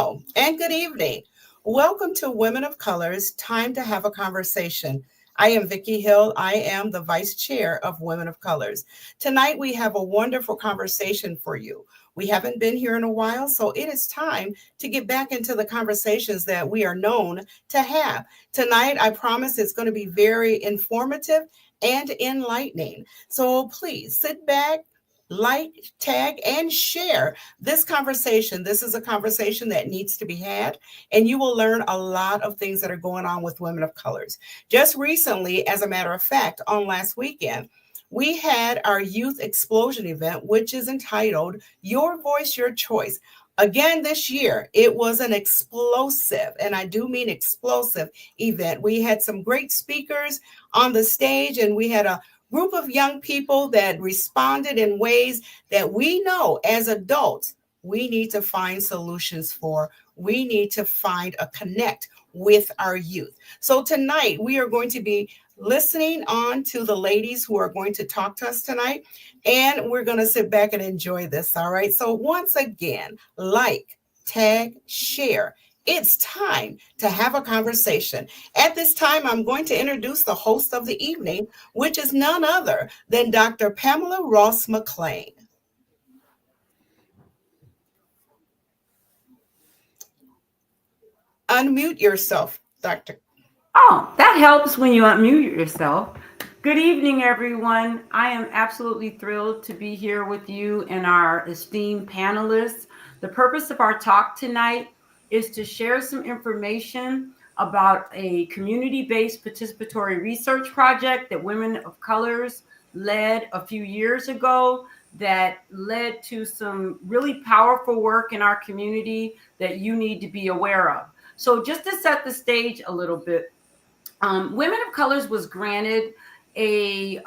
Hello and good evening. Welcome to Women of Colors, Time to Have a Conversation. I am Vicki Hill. I am the Vice Chair of Women of Colors. Tonight we have a wonderful conversation for you. We haven't been here in a while, so it is time to get back into the conversations that we are known to have. Tonight, I promise it's going to be very informative and enlightening. So please sit back, like, tag, and share this conversation. This is a conversation that needs to be had, and you will learn a lot of things that are going on with women of colors. Just recently, as a matter of fact, on last weekend, we had our youth explosion event, which is entitled Your Voice, Your Choice. Again, this year, it was an explosive, and I do mean explosive event. We had some great speakers on the stage, and we had a group of young people that responded in ways that we know as adults we need to find solutions for. We need to find a connect with our youth. So tonight we are going to be listening on to the ladies who are going to talk to us tonight, and we're going to sit back and enjoy this. All right. So once again, like, tag, share. It's time to have a conversation. At this time, I'm going to introduce the host of the evening, which is none other than Dr. Pamela Ross McClain. Unmute yourself, Dr. Oh, that helps when you unmute yourself. Good evening, everyone. I am absolutely thrilled to be here with you and our esteemed panelists. The purpose of our talk tonight is to share some information about a community-based participatory research project that Women of Colors led a few years ago that led to some really powerful work in our community that you need to be aware of. So just to set the stage a little bit, Women of Colors was granted a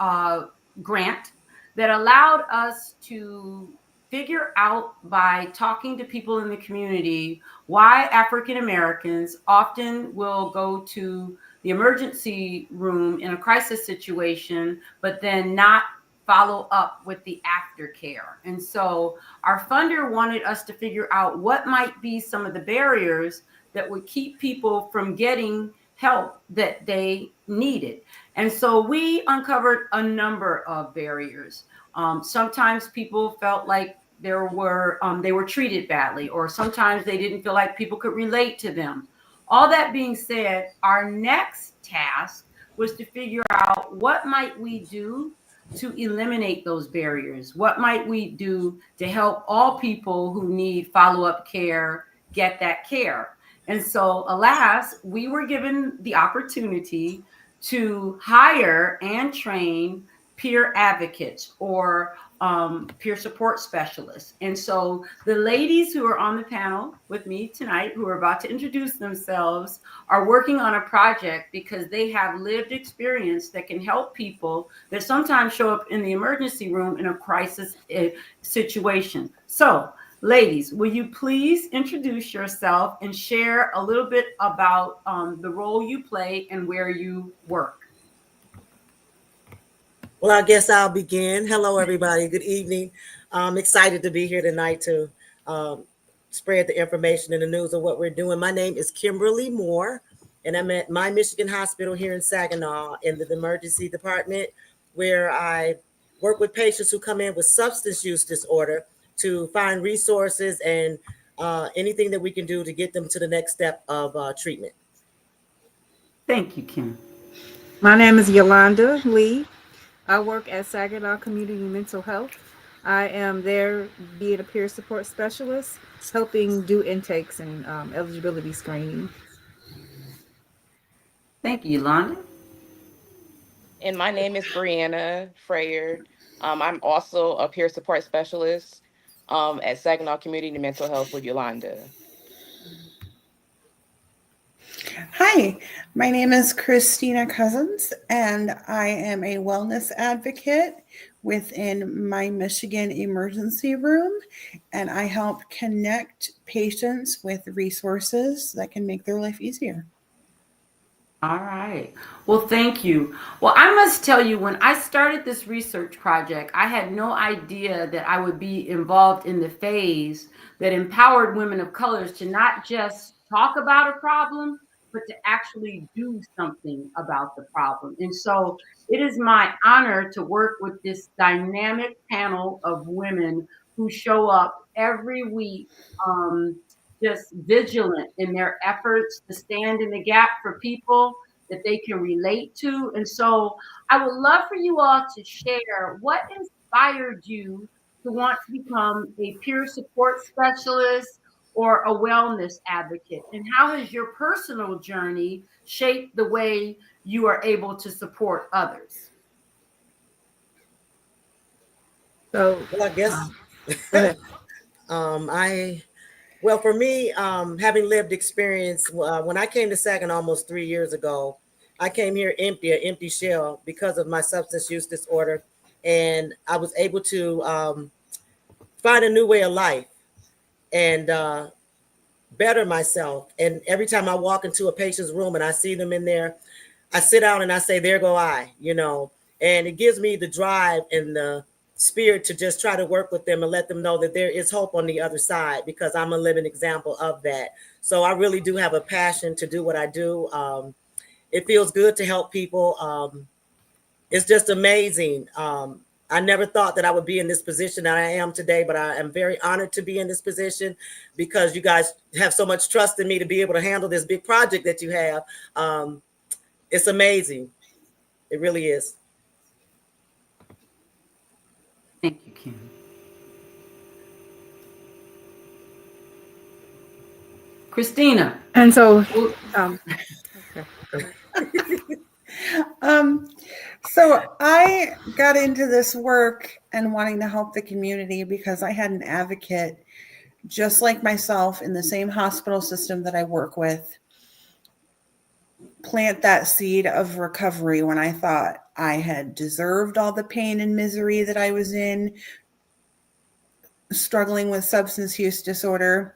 grant that allowed us to figure out by talking to people in the community why African Americans often will go to the emergency room in a crisis situation, but then not follow up with the aftercare. And so our funder wanted us to figure out what might be some of the barriers that would keep people from getting help that they needed. And so we uncovered a number of barriers. Sometimes people felt like they were treated badly, or sometimes they didn't feel like people could relate to them. All that being said, our next task was to figure out what might we do to eliminate those barriers? What might we do to help all people who need follow-up care get that care? And so, alas, we were given the opportunity to hire and train peer advocates or peer support specialists. And so the ladies who are on the panel with me tonight, who are about to introduce themselves, are working on a project because they have lived experience that can help people that sometimes show up in the emergency room in a crisis situation. So, ladies, will you please introduce yourself and share a little bit about the role you play and where you work? Well, I guess I'll begin. Hello, everybody. Good evening. I'm excited to be here tonight to spread the information and the news of what we're doing. My name is Kimberly Moore, and I'm at My Michigan Hospital here in Saginaw in the emergency department, where I work with patients who come in with substance use disorder to find resources and anything that we can do to get them to the next step of treatment. Thank you, Kim. My name is Yolanda Lee. I work at Saginaw Community Mental Health. I am there being a peer support specialist, helping do intakes and eligibility screening. Thank you, Yolanda. And my name is Brianna Freyer. I'm also a peer support specialist at Saginaw Community Mental Health with Yolanda. Hi, my name is Christina Cousins, and I am a wellness advocate within My Michigan Emergency Room, and I help connect patients with resources that can make their life easier. All right. Well, thank you. Well, I must tell you, when I started this research project, I had no idea that I would be involved in the phase that empowered women of colors to not just talk about a problem, but to actually do something about the problem. And so it is my honor to work with this dynamic panel of women who show up every week, just vigilant in their efforts to stand in the gap for people that they can relate to. And so I would love for you all to share what inspired you to want to become a peer support specialist or a wellness advocate? And how has your personal journey shaped the way you are able to support others? So, Well, I guess go ahead. I well for me, having lived experience when I came to Saginaw almost 3 years ago, I came here empty, an empty shell because of my substance use disorder, and I was able to find a new way of life and better myself. And every time I walk into a patient's room and I see them in there, I sit down and I say, there go I, and it gives me the drive and the spirit to just try to work with them and let them know that there is hope on the other side, because I'm a living example of that. So I really do have a passion to do what I do. It feels good to help people. It's just amazing. I never thought that I would be in this position that I am today, but I am very honored to be in this position because you guys have so much trust in me to be able to handle this big project that you have. It's amazing. It really is. Thank you, Kim. Christina. And so, okay. So I got into this work and wanting to help the community because I had an advocate just like myself in the same hospital system that I work with plant that seed of recovery when I thought I had deserved all the pain and misery that I was in, struggling with substance use disorder.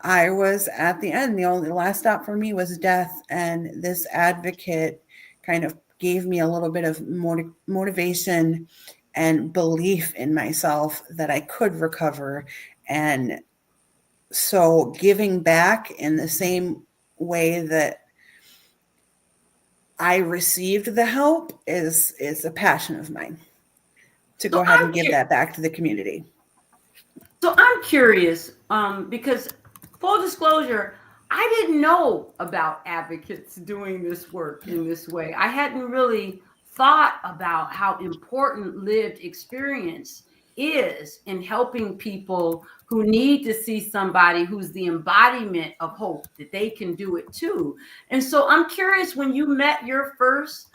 I was at the end. The last stop for me was death. And this advocate kind of gave me a little bit of motivation and belief in myself that I could recover. And so giving back in the same way that I received the help is a passion of mine, to go ahead and give that back to the community. So I'm curious, because full disclosure, I didn't know about advocates doing this work in this way. I hadn't really thought about how important lived experience is in helping people who need to see somebody who's the embodiment of hope, that they can do it too. And so I'm curious, when you met your first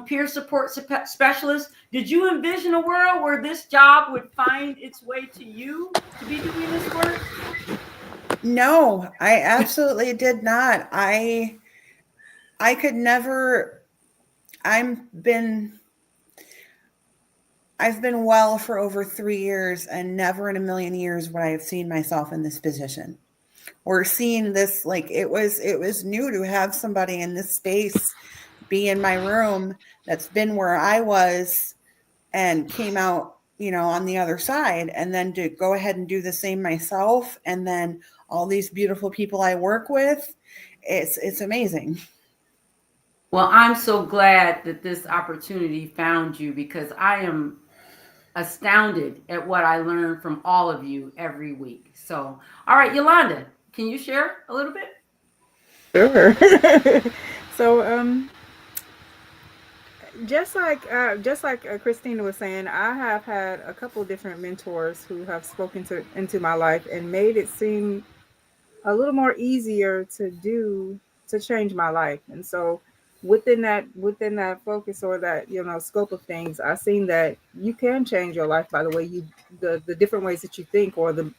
peer support specialist, did you envision a world where this job would find its way to you to be doing this work? No, I absolutely did not. I could never. I've been well for over 3 years, and never in a million years would I have seen myself in this position or seen this. Like, it was new to have somebody in this space be in my room that's been where I was and came out, on the other side, and then to go ahead and do the same myself. And then all these beautiful people I work with, it's amazing. Well, I'm so glad that this opportunity found you, because I am astounded at what I learn from all of you every week. So, all right, Yolanda, can you share a little bit? Sure. So, just like Christina was saying, I have had a couple of different mentors who have spoken into my life and made it seem a little more easier to change my life. And so within that focus, or that scope of things, I've seen that you can change your life by the way the different ways that you think, or the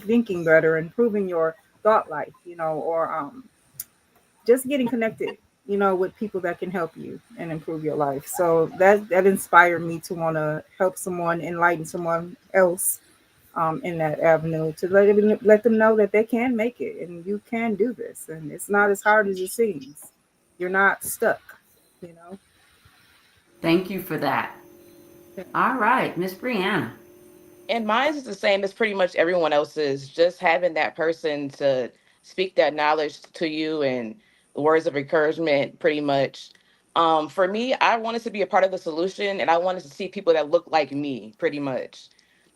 thinking better, improving your thought life, or just getting connected, with people that can help you and improve your life. So that inspired me to want to help someone, enlighten someone else in that avenue, to let them know that they can make it and you can do this, and it's not as hard as it seems. You're not stuck. Thank you for that. Yeah. All right, Miss Brianna. And mine is the same as pretty much everyone else's. Just having that person to speak that knowledge to you and the words of encouragement, pretty much. For me, I wanted to be a part of the solution, and I wanted to see people that look like me, pretty much.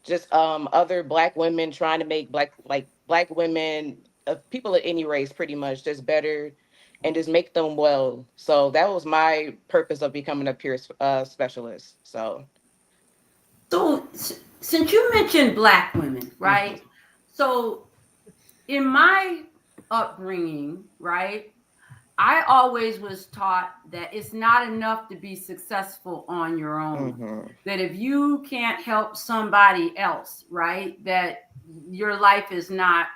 Just other Black women trying to make Black women, people of any race, pretty much, just better, and just make them well. So that was my purpose of becoming a peer specialist. So. So, since you mentioned Black women, right? Mhm. So, in my upbringing, right, I always was taught that it's not enough to be successful on your own. Mhm. That if you can't help somebody else, right, that your life is not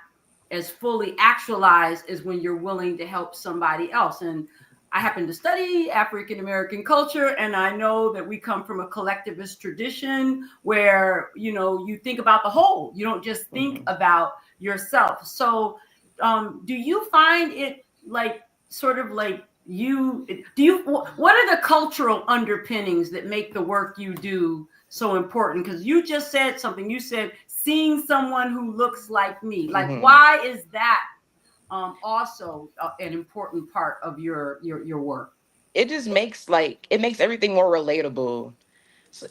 as fully actualized as when you're willing to help somebody else. And I happen to study African American culture, and I know that we come from a collectivist tradition where, you know, you think about the whole, you don't just think Mhm. about yourself. So, do you find it like sort of like what are the cultural underpinnings that make the work you do so important? Because you just said something. You said seeing someone who looks like me. Like, Mhm. why is that also an important part of your work? It just makes it makes everything more relatable.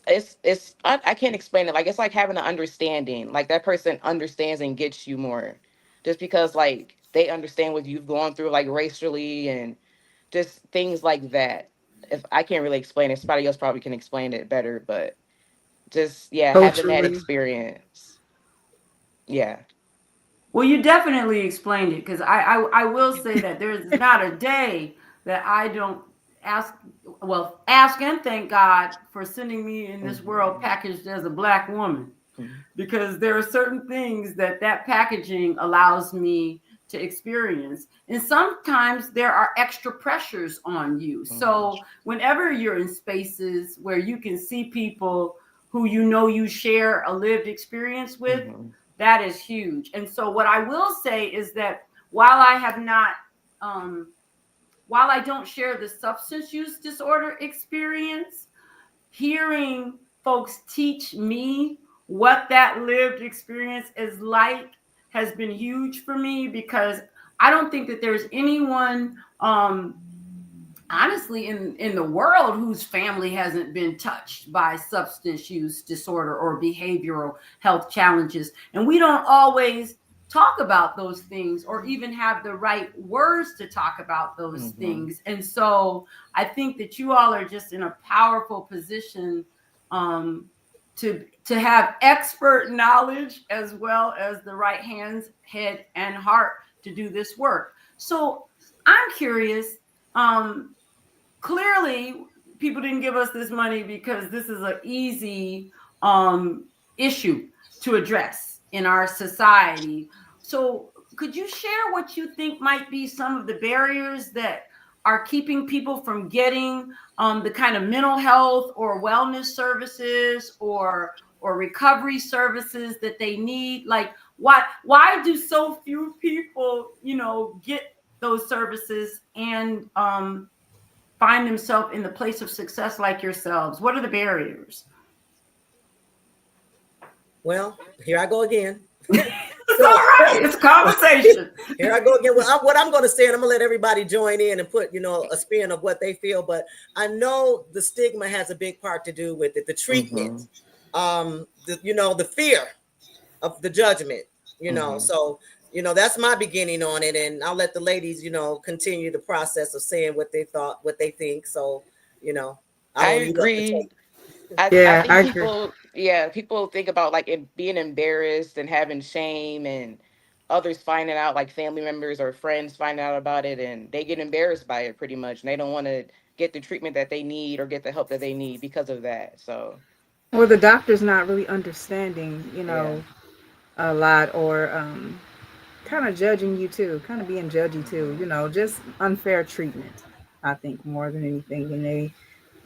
It's I can't explain it. Like it's like having an understanding. Like that person understands and gets you more, just because like they understand what you've gone through, like racially and just things like that. If I can't really explain it, somebody else probably can explain it better. But just yeah, having that Culturally. experience. Yeah. Well, you definitely explained it because I will say that there's not a day that I don't ask ask and thank God for sending me in this world Mhm. packaged as a Black woman, Mhm. because there are certain things that packaging allows me to experience, and sometimes there are extra pressures on you. Mhm. So whenever you're in spaces where you can see people who you know you share a lived experience with, Mhm. that is huge. And so what I will say is that while I have not um, while I don't share the substance use disorder experience, hearing folks teach me what that lived experience is like has been huge for me, because I don't think that there's anyone honestly in the world whose family hasn't been touched by substance use disorder or behavioral health challenges, and we don't always talk about those things or even have the right words to talk about those Mhm. things. And so I think that you all are just in a powerful position um, to have expert knowledge as well as the right hands, head, and heart to do this work. So I'm curious, um, clearly people didn't give us this money because this is an easy issue to address in our society. So could you share what you think might be some of the barriers that are keeping people from getting the kind of mental health or wellness services or recovery services that they need? Like, why do so few people, you know, get those services and find themselves in the place of success like yourselves? What are the barriers? Well, here I go again. It's So all right. It's a conversation. here I go again. Well, what I'm going to say, and I'm going to let everybody join in and put, a spin of what they feel. But I know the stigma has a big part to do with it. The treatment, Mhm. the fear of the judgment. Mhm. So that's my beginning on it, and I'll let the ladies, continue the process of saying what they thought, what they think. So, you know, I I don't leave up the agree. tape. I Yeah, I think agree. people think about like it being embarrassed and having shame and others finding out, like family members or friends finding out about it, and they get embarrassed by it pretty much, and they don't want to get the treatment that they need or get the help that they need because of that. So Well, the doctor's not really understanding, yeah. a lot, or kind of judging you too, kind of being judgy too, Mhm. just unfair treatment. I think more than anything,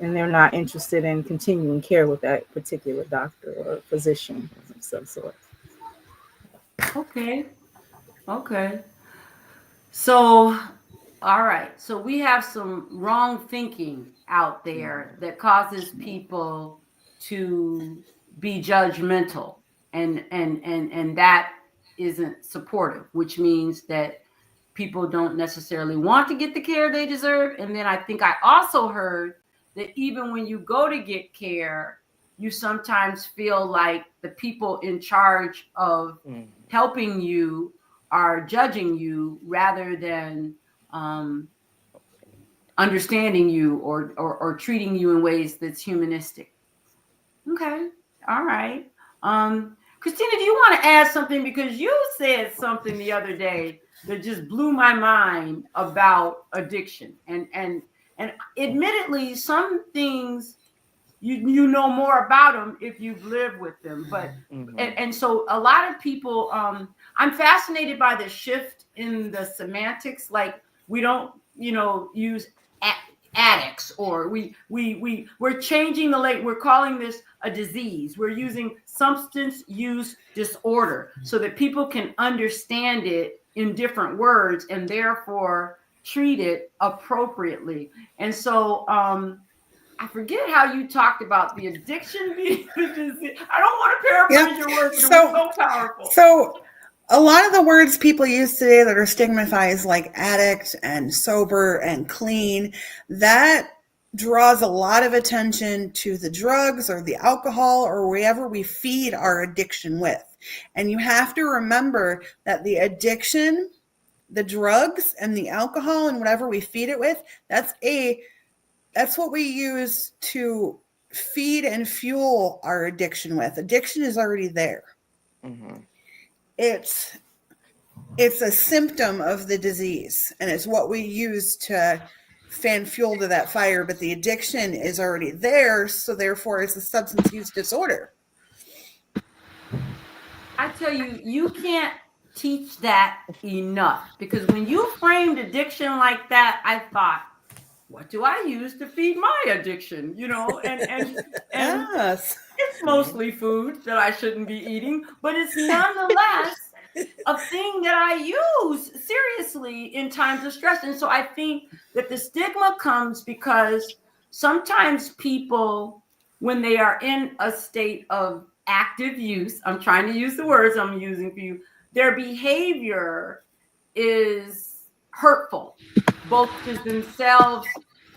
and they're not interested in continuing care with that particular doctor or physician of some sort. Okay. Okay. So, all right. So we have some wrong thinking out there Mhm. that causes people to be judgmental and that isn't supportive, which means that people don't necessarily want to get the care they deserve. And then I think I also heard that even when you go to get care, you sometimes feel like the people in charge of helping you are judging you rather than understanding you or treating you in ways that's humanistic. Okay. All right. Christina, do you want to add something? Because you said something the other day that just blew my mind about addiction. And admittedly, some things you know more about them if you've lived with them. But and so a lot of people, I'm fascinated by the shift in the semantics. Like we don't, use addicts, or we're changing the late. We're calling this a disease. We're using substance use disorder so that people can understand it in different words and therefore treat it appropriately. And so I forget how you talked about the addiction being the disease. I don't want to paraphrase your words, but it was so powerful. So a lot of the words people use today that are stigmatized, like addict and sober and clean, that draws a lot of attention to the drugs or the alcohol or wherever we feed our addiction with. And you have to remember that the addiction, the drugs and the alcohol and whatever we feed it with, that's what we use to feed and fuel our addiction with. Addiction is already there. It's a symptom of the disease, and it's what we use to fan fuel to that fire, but the addiction is already there, so therefore it's a substance use disorder. I tell you, you can't teach that enough, because when you framed addiction like that, I thought, what do I use to feed my addiction? And Yes. It's mostly food that I shouldn't be eating, but it's nonetheless a thing that I use seriously in times of stress. And so I think that the stigma comes because sometimes people, when they are in a state of active use, I'm trying to use the words I'm using for you, their behavior is hurtful, both to themselves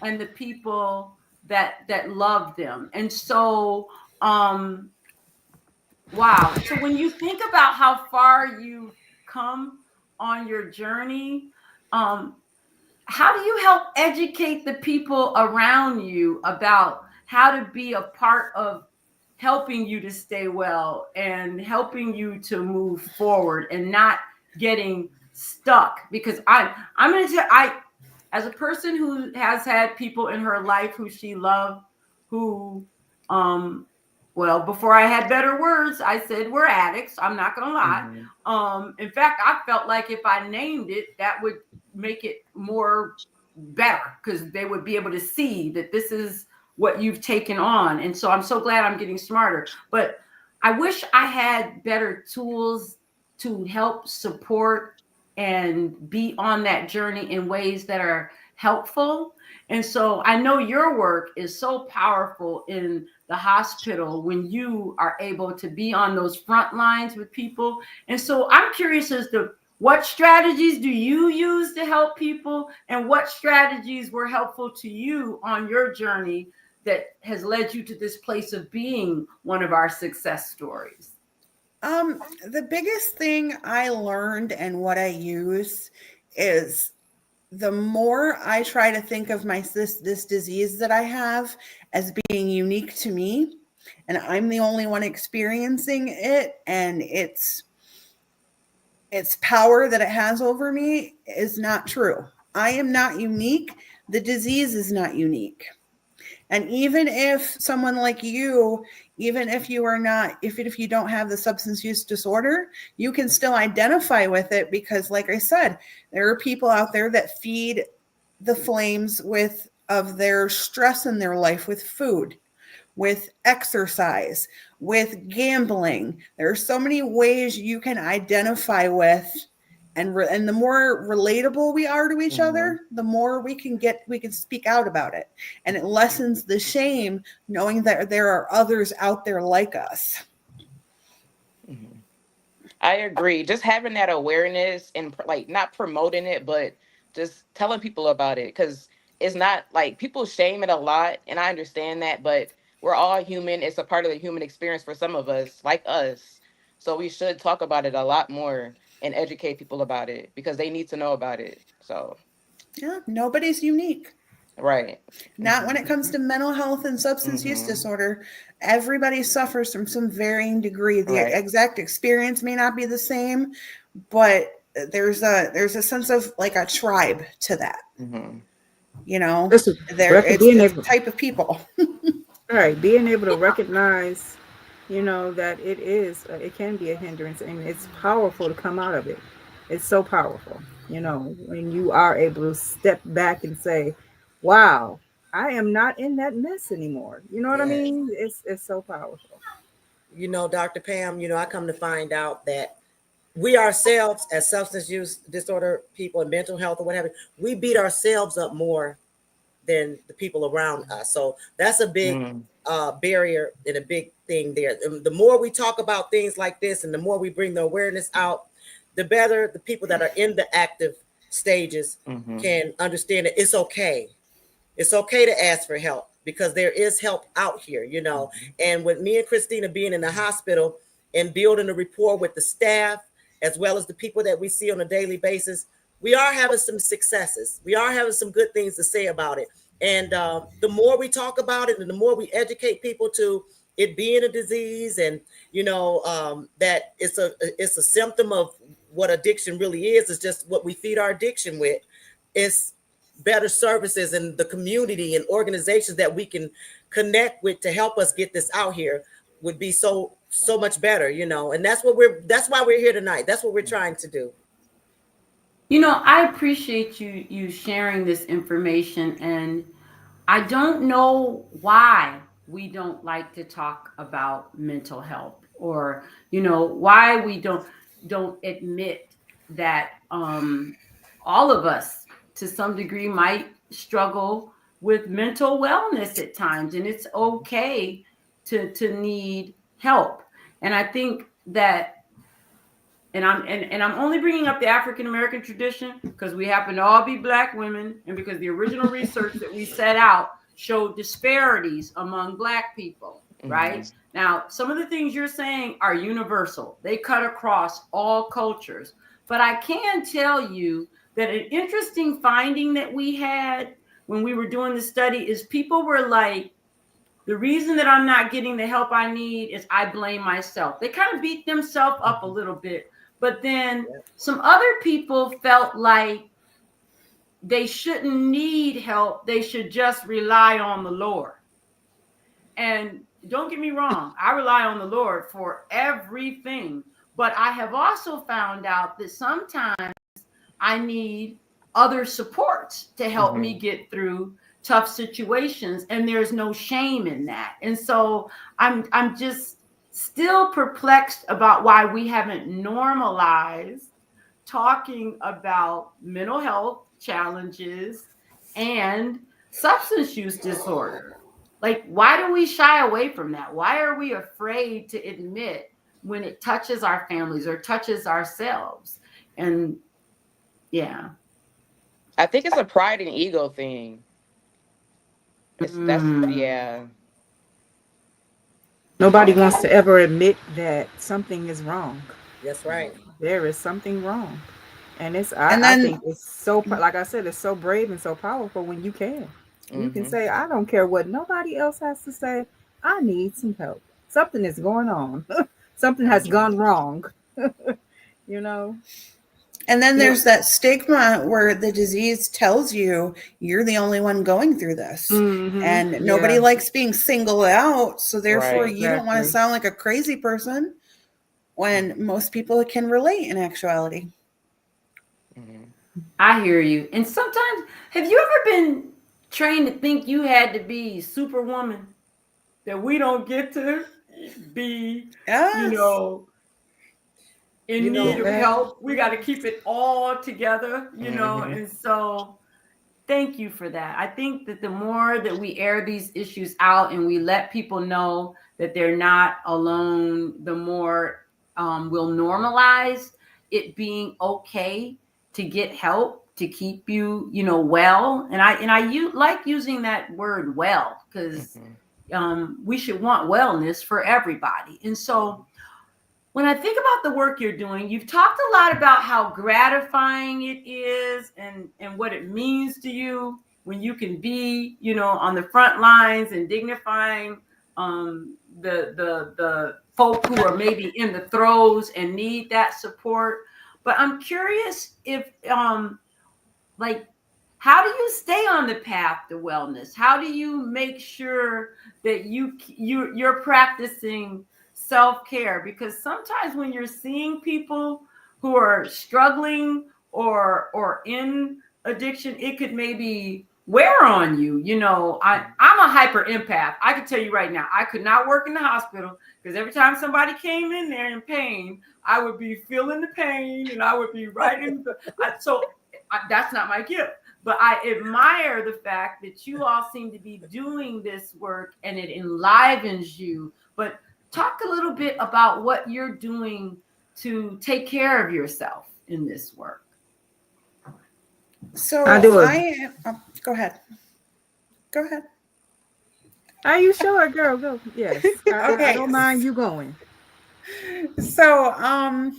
and the people that love them. And so wow. So when you think about how far you've come on your journey, how do you help educate the people around you about how to be a part of helping you to stay well and helping you to move forward and not getting stuck? Because I'm going to tell, as a person who has had people in her life who she loved, who well, before I had better words, I said we're addicts. I'm not going to lie. In fact, I felt like if I named it, that would make it more better, because they would be able to see that this is what you've taken on. And so I'm so glad I'm getting smarter. But I wish I had better tools to help support and be on that journey in ways that are helpful. And so I know your work is so powerful in the hospital when you are able to be on those front lines with people. And so I'm curious as to what strategies do you use to help people, and what strategies were helpful to you on your journey that has led you to this place of being one of our success stories? The biggest thing I learned and what I use is, the more I try to think of this disease that I have as being unique to me, and I'm the only one experiencing it, and its power that it has over me is not true. I am not unique. The disease is not unique. And even if someone like you, even if you are not, if you don't have the substance use disorder, you can still identify with it, because like I said, there are people out there that feed the flames of their stress in their life with food, with exercise, with gambling. There are so many ways you can identify with, and the more relatable we are to each other, the more we can speak out about it, and it lessens the shame knowing that there are others out there like us. I agree. Just having that awareness and like not promoting it, but just telling people about it, because it's not like people shame it a lot, and I understand that, but we're all human. It's a part of the human experience for some of us, like us. So we should talk about it a lot more and educate people about it because they need to know about it. So, Yeah, nobody's unique. right. Not when Hmm. it comes to mental health and substance use Hmm. disorder. Everybody suffers from some varying degree. The Right. exact experience may not be the same, but there's a sense of like a tribe to that. Hmm. You know, Listen, there being it's able, a type of people. all right, being able to recognize, that it can be a hindrance, and it's powerful to come out of it. It's so powerful, when you are able to step back and say, wow, I am not in that mess anymore. You know what I Yes. mean? It's so powerful. Dr. Pam, I come to find out that we ourselves, as substance use disorder people and mental health or whatever, we beat ourselves up more than the people around us. So that's a big Mm. barrier and a big thing there. The more we talk about things like this and the more we bring the awareness out, the better the people that are in the active stages Hmm. can understand that it's okay. It's okay to ask for help because there is help out here. And with me and Christina being in the hospital and building a rapport with the staff, as well as the people that we see on a daily basis, we are having some successes. We are having some good things to say about it. And the more we talk about it and the more we educate people to it being a disease and, that it's a symptom of what addiction really is. It's just what we feed our addiction with. It's better services in the community and organizations that we can connect with to help us get this out here would be so much better. And that's why we're here tonight. That's what we're trying to do. I appreciate you sharing this information, and I don't know why we don't like to talk about mental health, or why we don't admit that all of us to some degree might struggle with mental wellness at times, and it's okay to need help. And I think that, and I'm only bringing up the African American tradition because we happen to all be Black women, and because the original research that we set out showed disparities among Black people. Hmm. Right now, some of the things you're saying are universal; they cut across all cultures. But I can tell you that an interesting finding that we had when we were doing the study is people were like, the reason that I'm not getting the help I need is I blame myself. They kind of beat themselves up a little bit. But then some other people felt like they shouldn't need help. They should just rely on the Lord. And don't get me wrong, I rely on the Lord for everything. But I have also found out that sometimes I need other supports to help me get through tough situations, and there's no shame in that. And so I'm just still perplexed about why we haven't normalized talking about mental health challenges and substance use disorder. Like, why do we shy away from that? Why are we afraid to admit when it touches our families or touches ourselves? And yeah. I think it's a pride and ego thing. That's Mm. yeah. Nobody wants to ever admit that something is wrong. That's right. There is something wrong. And And I then think it's so, like I said, it's so brave and so powerful when you can. You can Hmm. say, I don't care what nobody else has to say. I need some help. Something is going on. Something has Hmm. gone wrong. you know? and then You know, there's that stigma where the disease tells you you're the only one going through this. And nobody yeah, likes being singled out, so therefore Right. you don't want to exactly. sound like a crazy person when most people can relate in actuality. Hmm. I hear you. And sometimes, have you ever been trained to think you had to be superwoman? That we don't get to be, you Yes. know, in You need know, of Yeah. help. We got to keep it all together. Hmm. And so thank you for that. I think that the more that we air these issues out and we let people know that they're not alone, the more will normalize it being okay to get help to keep you, well. And I like using that word well, because we should want wellness for everybody. And so when I think about the work you're doing, you've talked a lot about how gratifying it is and what it means to you when you can be, on the front lines and dignifying the folk who are maybe in the throes and need that support. But I'm curious if like, how do you stay on the path to wellness? How do you make sure that you're practicing self-care? Because sometimes when you're seeing people who are struggling or in addiction, it could maybe wear on you. I'm a hyper empath. I can tell you right now, I could not work in the hospital, because every time somebody came in there in pain, I would be feeling the pain and I would be right in that's not my gift. But I admire the fact that you all seem to be doing this work and it enlivens you. But talk a little bit about what you're doing to take care of yourself in this work. So go ahead. Go ahead. Are you sure, girl? Go. Yes. Okay. I don't mind you going. So,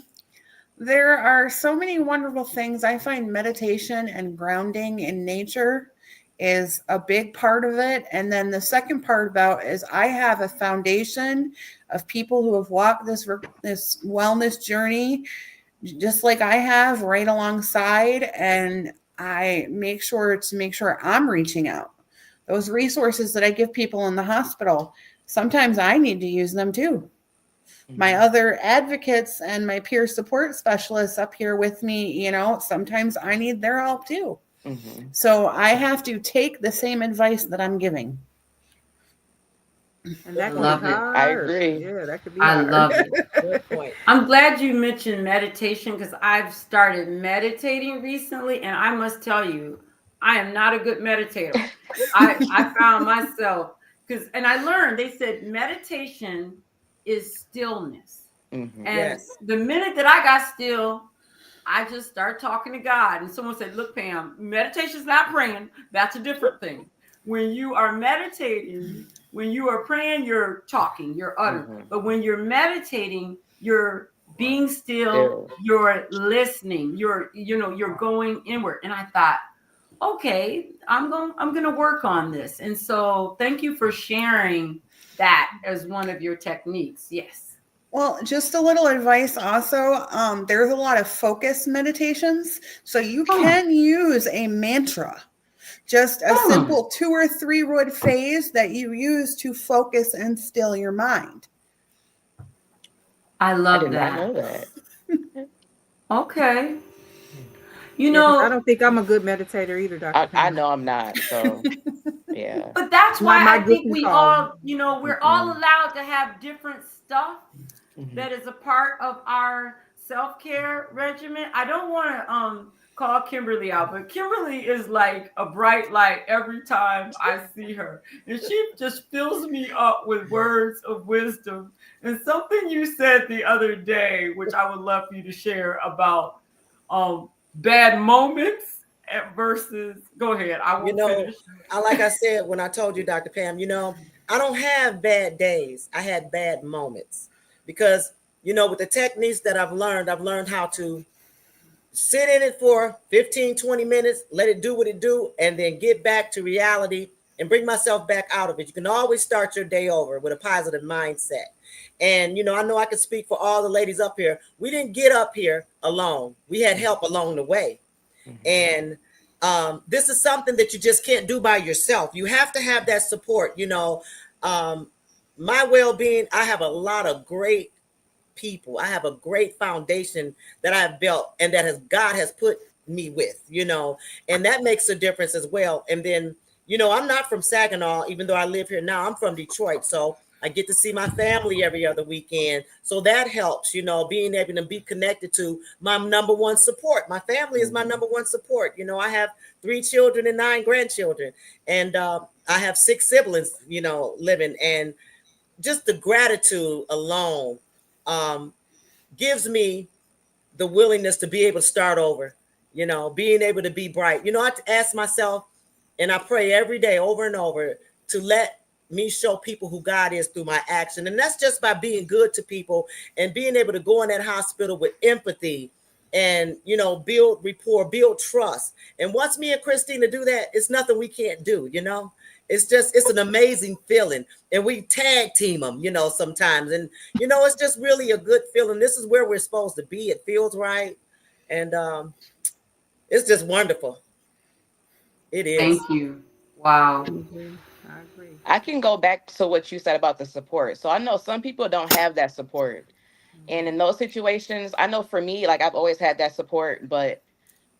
there are so many wonderful things. I find meditation and grounding in nature is a big part of it. And then the second part about is I have a foundation of people who have walked this wellness journey just like I have, right alongside. And I make sure I'm reaching out. Those resources that I give people in the hospital, sometimes I need to use them too. My other advocates and my peer support specialists up here with me, sometimes I need their help too. So I have to take the same advice that I'm giving. And that can love be it. hard. I agree. Yeah, that could be I hard. love it. Good point. I'm glad you mentioned meditation, because I've started meditating recently, and I must tell you, I am not a good meditator. I found myself, and I learned, they said meditation is stillness. And Yes. the minute that I got still, I just start talking to God. And someone said, look, Pam, meditation is not praying. That's a different thing. When you are meditating, when you are praying, you're talking, you're uttering. But when you're meditating, you're being still, you're listening, you're going inward. And I thought, okay, I'm going to work on this. And so thank you for sharing that as one of your techniques. Yes. Well, just a little advice also. There's a lot of focus meditations. So you can use a mantra, just a simple 2 or 3 word phrase that you use to focus and still your mind. I love did that. not know that. Okay. I don't think I'm a good meditator either, Dr. I know I'm not. So, yeah. But that's Not why my I think gift and we calling. all, we're all allowed to have different stuff that is a part of our self-care regimen. I don't want to call Kimberly out, but Kimberly is like a bright light every time I see her. And she just fills me up with words of wisdom. And something you said the other day, which I would love for you to share about bad moments versus, go ahead. I won't finish. Like I said, when I told you, Dr. Pam, I don't have bad days. I had bad moments because, with the techniques that I've learned how to sit in it for 15, 20 minutes, let it do what it do, and then get back to reality and bring myself back out of it. You can always start your day over with a positive mindset. And, I know I can speak for all the ladies up here. We didn't get up here alone. We had help along the way. And this is something that you just can't do by yourself. You have to have that support. My well-being, I have a lot of great people. I have a great foundation that I've built and that God has put me with, and that makes a difference as well. And then, I'm not from Saginaw, even though I live here now. I'm from Detroit. So I get to see my family every other weekend. So that helps, being able to be connected to my number one support. My family is my number one support. I have 3 children and 9 grandchildren, and I have 6 siblings, living. And just the gratitude alone gives me the willingness to be able to start over, being able to be bright. I ask myself, and I pray every day over and over to let me show people who God is through my action. And that's just by being good to people and being able to go in that hospital with empathy and, build rapport, build trust. And once me and Christina do that, it's nothing we can't do, it's an amazing feeling. And we tag team them, sometimes. And, it's just really a good feeling. This is where we're supposed to be. It feels right. And it's just wonderful. It is. Thank you. Wow. I agree. I can go back to what you said about the support. So I know some people don't have that support. And in those situations, I know for me, like I've always had that support, but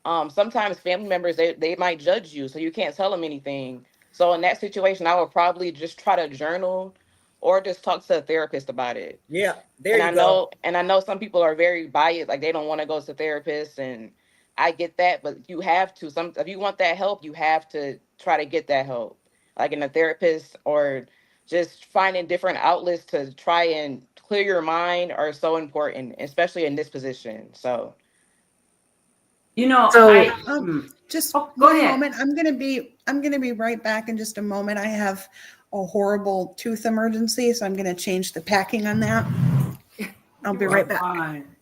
sometimes family members, they might judge you, so you can't tell them anything. So in that situation, I would probably just try to journal or just talk to a therapist about it. Yeah, there And you I go. know, and I know some people are very biased, like they don't want to go to therapists, and I get that, but you have to. If you want that help, you have to try to get that help, like in a therapist or just finding different outlets to try and clear your mind are so important, especially in this position. So So Just Oh, go one ahead. moment. I'm gonna be right back in just a moment. I have a horrible tooth emergency, so I'm gonna change the packing on that. I'll be You right are back. fine.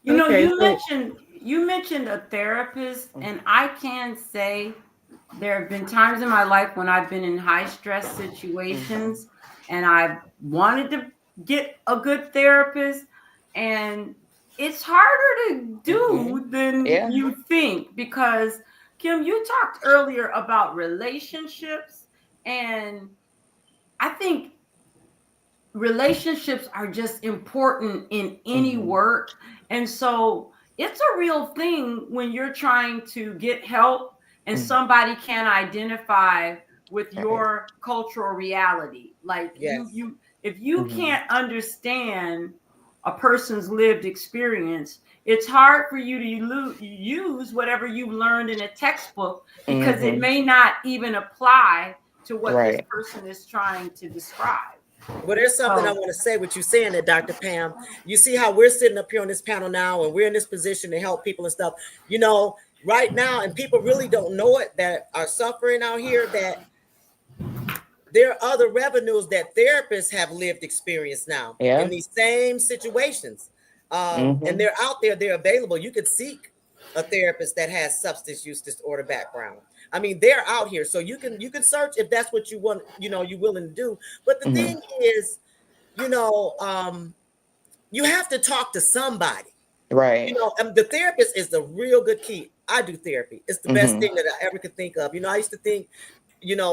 Okay, You mentioned a therapist, and I can say there have been times in my life when I've been in high stress situations and I wanted to get a good therapist, and it's harder to do than yeah. you think, because Kim, you talked earlier about relationships, and I think relationships are just important in any work. And so it's a real thing when you're trying to get help and somebody can't identify with your cultural reality. Like Yes. if you can't understand a person's lived experience, it's hard for you to use whatever you've learned in a textbook, because it may not even apply to what this Right. person is trying to describe. Well, there's something I want to say with you saying that, Dr. Pam. You see how we're sitting up here on this panel now and we're in this position to help people and stuff, right now, and people really don't know it, that are suffering out here, that there are other revenues that therapists have lived experience now Yeah. in these same situations. And they're out there, they're available. You could seek a therapist that has substance use disorder background. I mean, they're out here. So you can search if that's what you want, you're willing to do. But the thing is, you have to talk to somebody. Right. The therapist is the real good key. I do therapy. It's the best thing that I ever could think of. I used to think,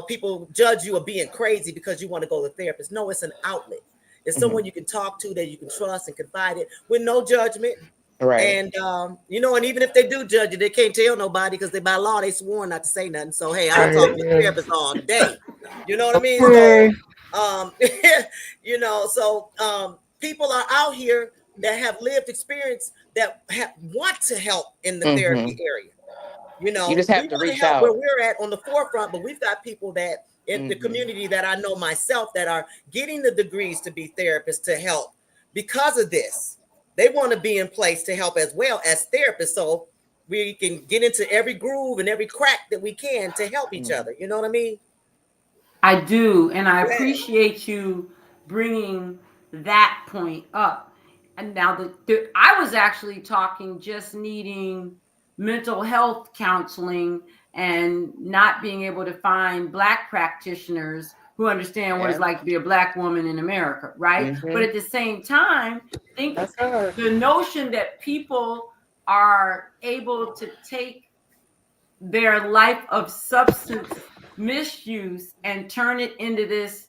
people judge you of being crazy because you want to go to the therapist. No, it's an outlet. It's someone you can talk to, that you can trust and confide in with no judgment. Right. And, and even if they do judge you, they can't tell nobody because by law, they sworn not to say nothing. So, hey, I'll talk to the therapist all day. You know what I mean? okay. So, people are out here that have lived experience that want to help in the therapy area. You just We have to want to reach help out. where we're at on the forefront, but we've got people that in the community that I know myself that are getting the degrees to be therapists to help because of this. They want to be in place to help as well as therapists, so we can get into every groove and every crack that we can to help each other. You know what I mean? I do, and I Yeah. appreciate you bringing that point up. And now I was actually talking just needing mental health counseling and not being able to find Black practitioners who understand what it's like to be a Black woman in America, right? But at the same time, think That's hard. the notion that people are able to take their life of substance misuse and turn it into this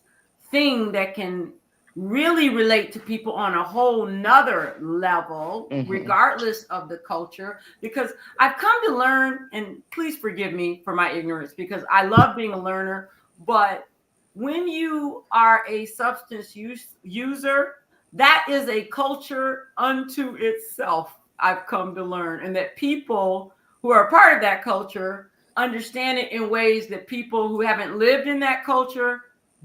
thing that can really relate to people on a whole nother level, regardless of the culture. Because I've come to learn, and please forgive me for my ignorance, because I love being a learner, but when you are a substance user, that is a culture unto itself, I've come to learn, and that people who are a part of that culture understand it in ways that people who haven't lived in that culture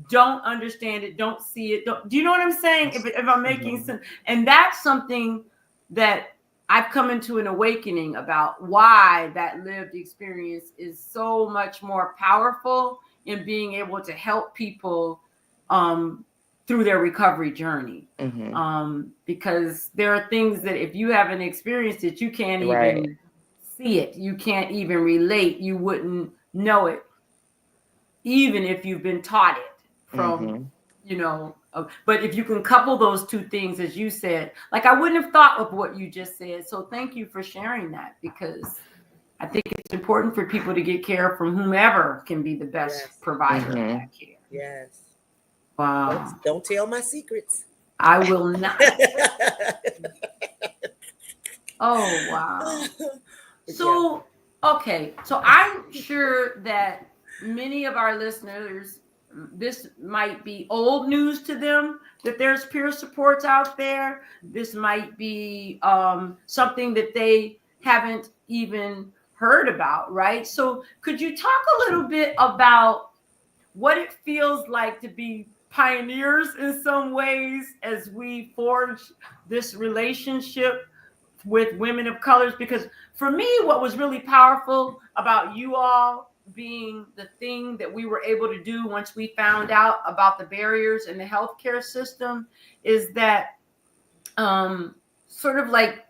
don't understand it, don't see it. Do you know what I'm saying? If I'm making sense. And that's something that I've come into an awakening about why that lived experience is so much more powerful in being able to help people through their recovery journey. Because there are things that if you haven't experienced it, you can't even see it. You can't even relate. You wouldn't know it, even if you've been taught it from, but if you can couple those two things, as you said, like I wouldn't have thought of what you just said. So thank you for sharing that, because I think it's important for people to get care from whomever can be the best provider of that care. Yes. Wow. Don't tell my secrets. I will not. Oh, wow. So, okay. So I'm sure that many of our listeners, this might be old news to them, that there's peer supports out there. This might be something that they haven't even heard about, right? So could you talk a little bit about what it feels like to be pioneers in some ways as we forge this relationship with women of colors? Because for me, what was really powerful about you all being the thing that we were able to do once we found out about the barriers in the healthcare system is that sort of like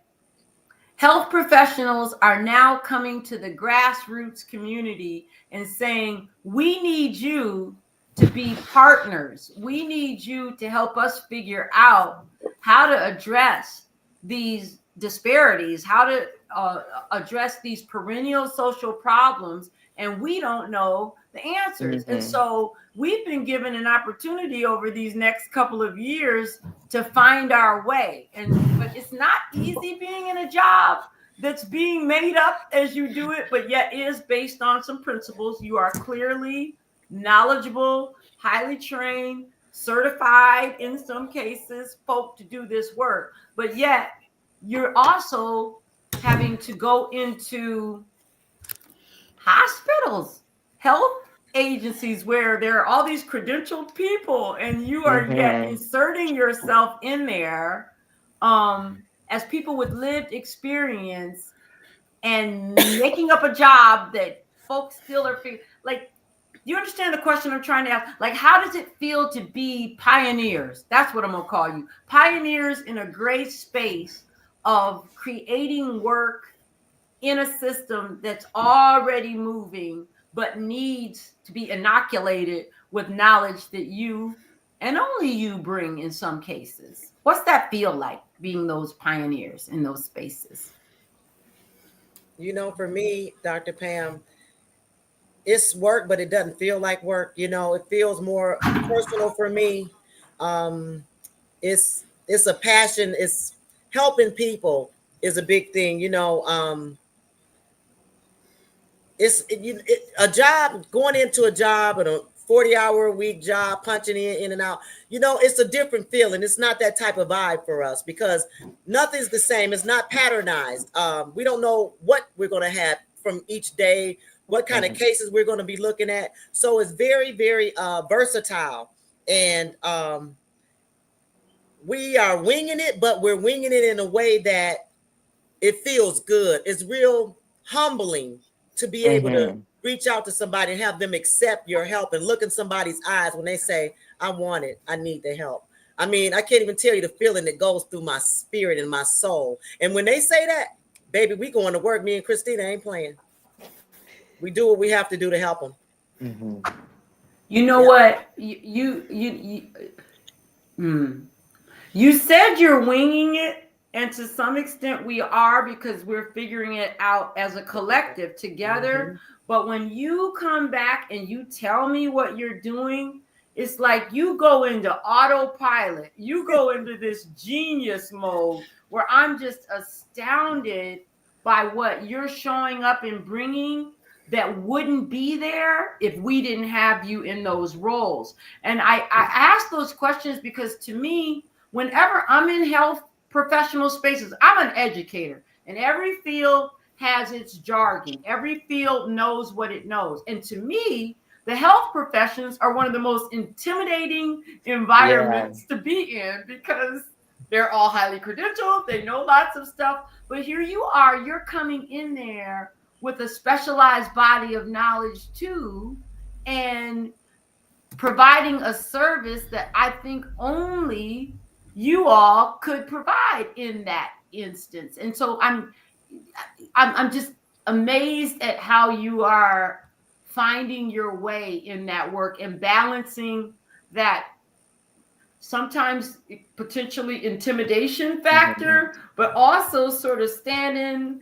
health professionals are now coming to the grassroots community and saying, we need you to be partners. We need you to help us figure out how to address these disparities, how to address these perennial social problems, and we don't know the answers. And so we've been given an opportunity over these next couple of years to find our way. But it's not easy being in a job that's being made up as you do it, but yet is based on some principles. You are clearly knowledgeable, highly trained, certified in some cases, folk to do this work. But yet you're also having to go into hospitals, health agencies where there are all these credentialed people, and you are yet inserting yourself in there as people with lived experience and making up a job that folks still are like. Do you understand the question I'm trying to ask? Like, how does it feel to be pioneers? That's what I'm gonna call you. Pioneers in a great space of creating work in a system that's already moving, but needs to be inoculated with knowledge that you and only you bring in some cases. What's that feel like, being those pioneers in those spaces? For me, Dr. Pam, it's work, but it doesn't feel like work. It feels more personal for me. It's a passion. It's helping people is a big thing. A job, going into a job and a 40-hour-a-week job, punching in and out. It's a different feeling. It's not that type of vibe for us because nothing's the same. It's not patternized. We don't know what we're going to have from each day, what kind of cases we're going to be looking at. So it's very, very versatile. And we are winging it, but we're winging it in a way that it feels good. It's real humbling to be able to reach out to somebody and have them accept your help and look in somebody's eyes when they say, I want it, I need the help. I mean, I can't even tell you the feeling that goes through my spirit and my soul. And when they say that, baby, we going to work. Me and Christina ain't playing. We do what we have to do to help them. You know what? You said you're winging it. And to some extent we are, because we're figuring it out as a collective together. But when you come back and you tell me what you're doing, it's like you go into autopilot. You go into this genius mode where I'm just astounded by what you're showing up and bringing that wouldn't be there if we didn't have you in those roles. And I ask those questions because to me, whenever I'm in health professional spaces, I'm an educator, and every field has its jargon. Every field knows what it knows. And to me, the health professions are one of the most intimidating environments to be in because they're all highly credentialed, they know lots of stuff, but here you are, you're coming in there with a specialized body of knowledge too, and providing a service that I think only you all could provide in that instance. And so I'm just amazed at how you are finding your way in that work and balancing that sometimes potentially intimidation factor, but also sort of standing,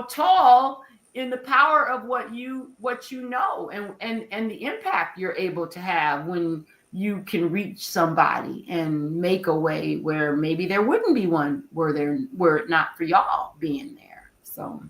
tall in the power of what you know, and the impact you're able to have when you can reach somebody and make a way where maybe there wouldn't be one were it not for y'all being there. So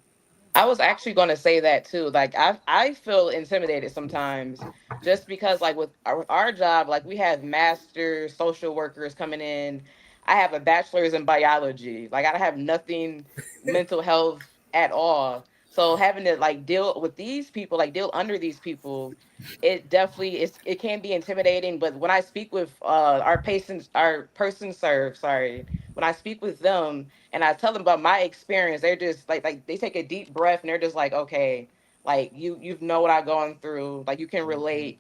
I was actually going to say that too. Like I feel intimidated sometimes just because like with our job, like we have master social workers coming in. I have a bachelor's in biology. Like I have nothing mental health at all. So having to like deal with these people, like deal under these people, it definitely it can be intimidating. But when I speak with our patients, our person served, sorry, when I speak with them, and I tell them about my experience, they're just like they take a deep breath and they're just like, okay, like you know what I've gone through, like you can relate.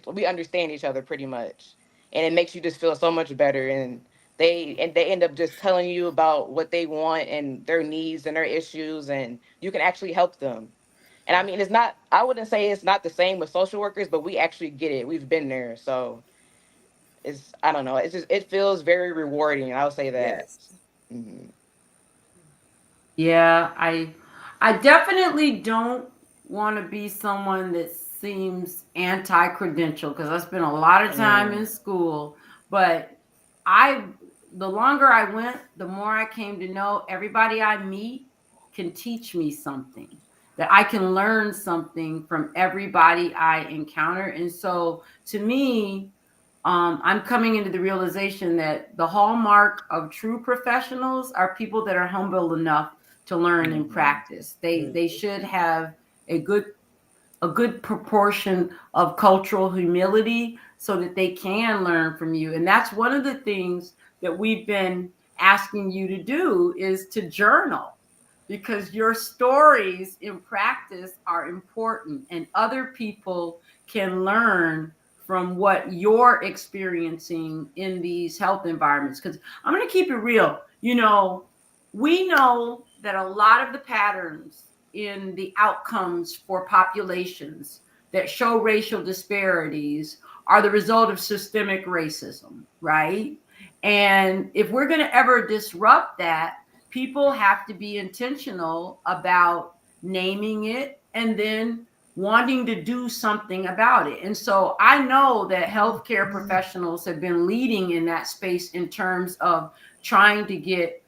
We understand each other pretty much, and it makes you just feel so much better. And they end up just telling you about what they want and their needs and their issues, and you can actually help them. And I mean, it's not. I wouldn't say it's not the same with social workers, but we actually get it. We've been there, so it's I don't know. It's just it feels very rewarding. I'll say that. Yes. Mhm. yeah, I definitely don't want to be someone that seems anti-credential, because I spent a lot of time in school, but I the longer I went, the more I came to know everybody I meet can teach me something, that I can learn something from everybody I encounter. And so to me, I'm coming into the realization that the hallmark of true professionals are people that are humble enough to learn and practice. They should have a good proportion of cultural humility so that they can learn from you. And that's one of the things that we've been asking you to do, is to journal, because your stories in practice are important and other people can learn from what you're experiencing in these health environments. Because I'm going to keep it real. We know that a lot of the patterns in the outcomes for populations that show racial disparities are the result of systemic racism, right? And if we're going to ever disrupt that, people have to be intentional about naming it and then wanting to do something about it. And so I know that healthcare professionals have been leading in that space in terms of trying to get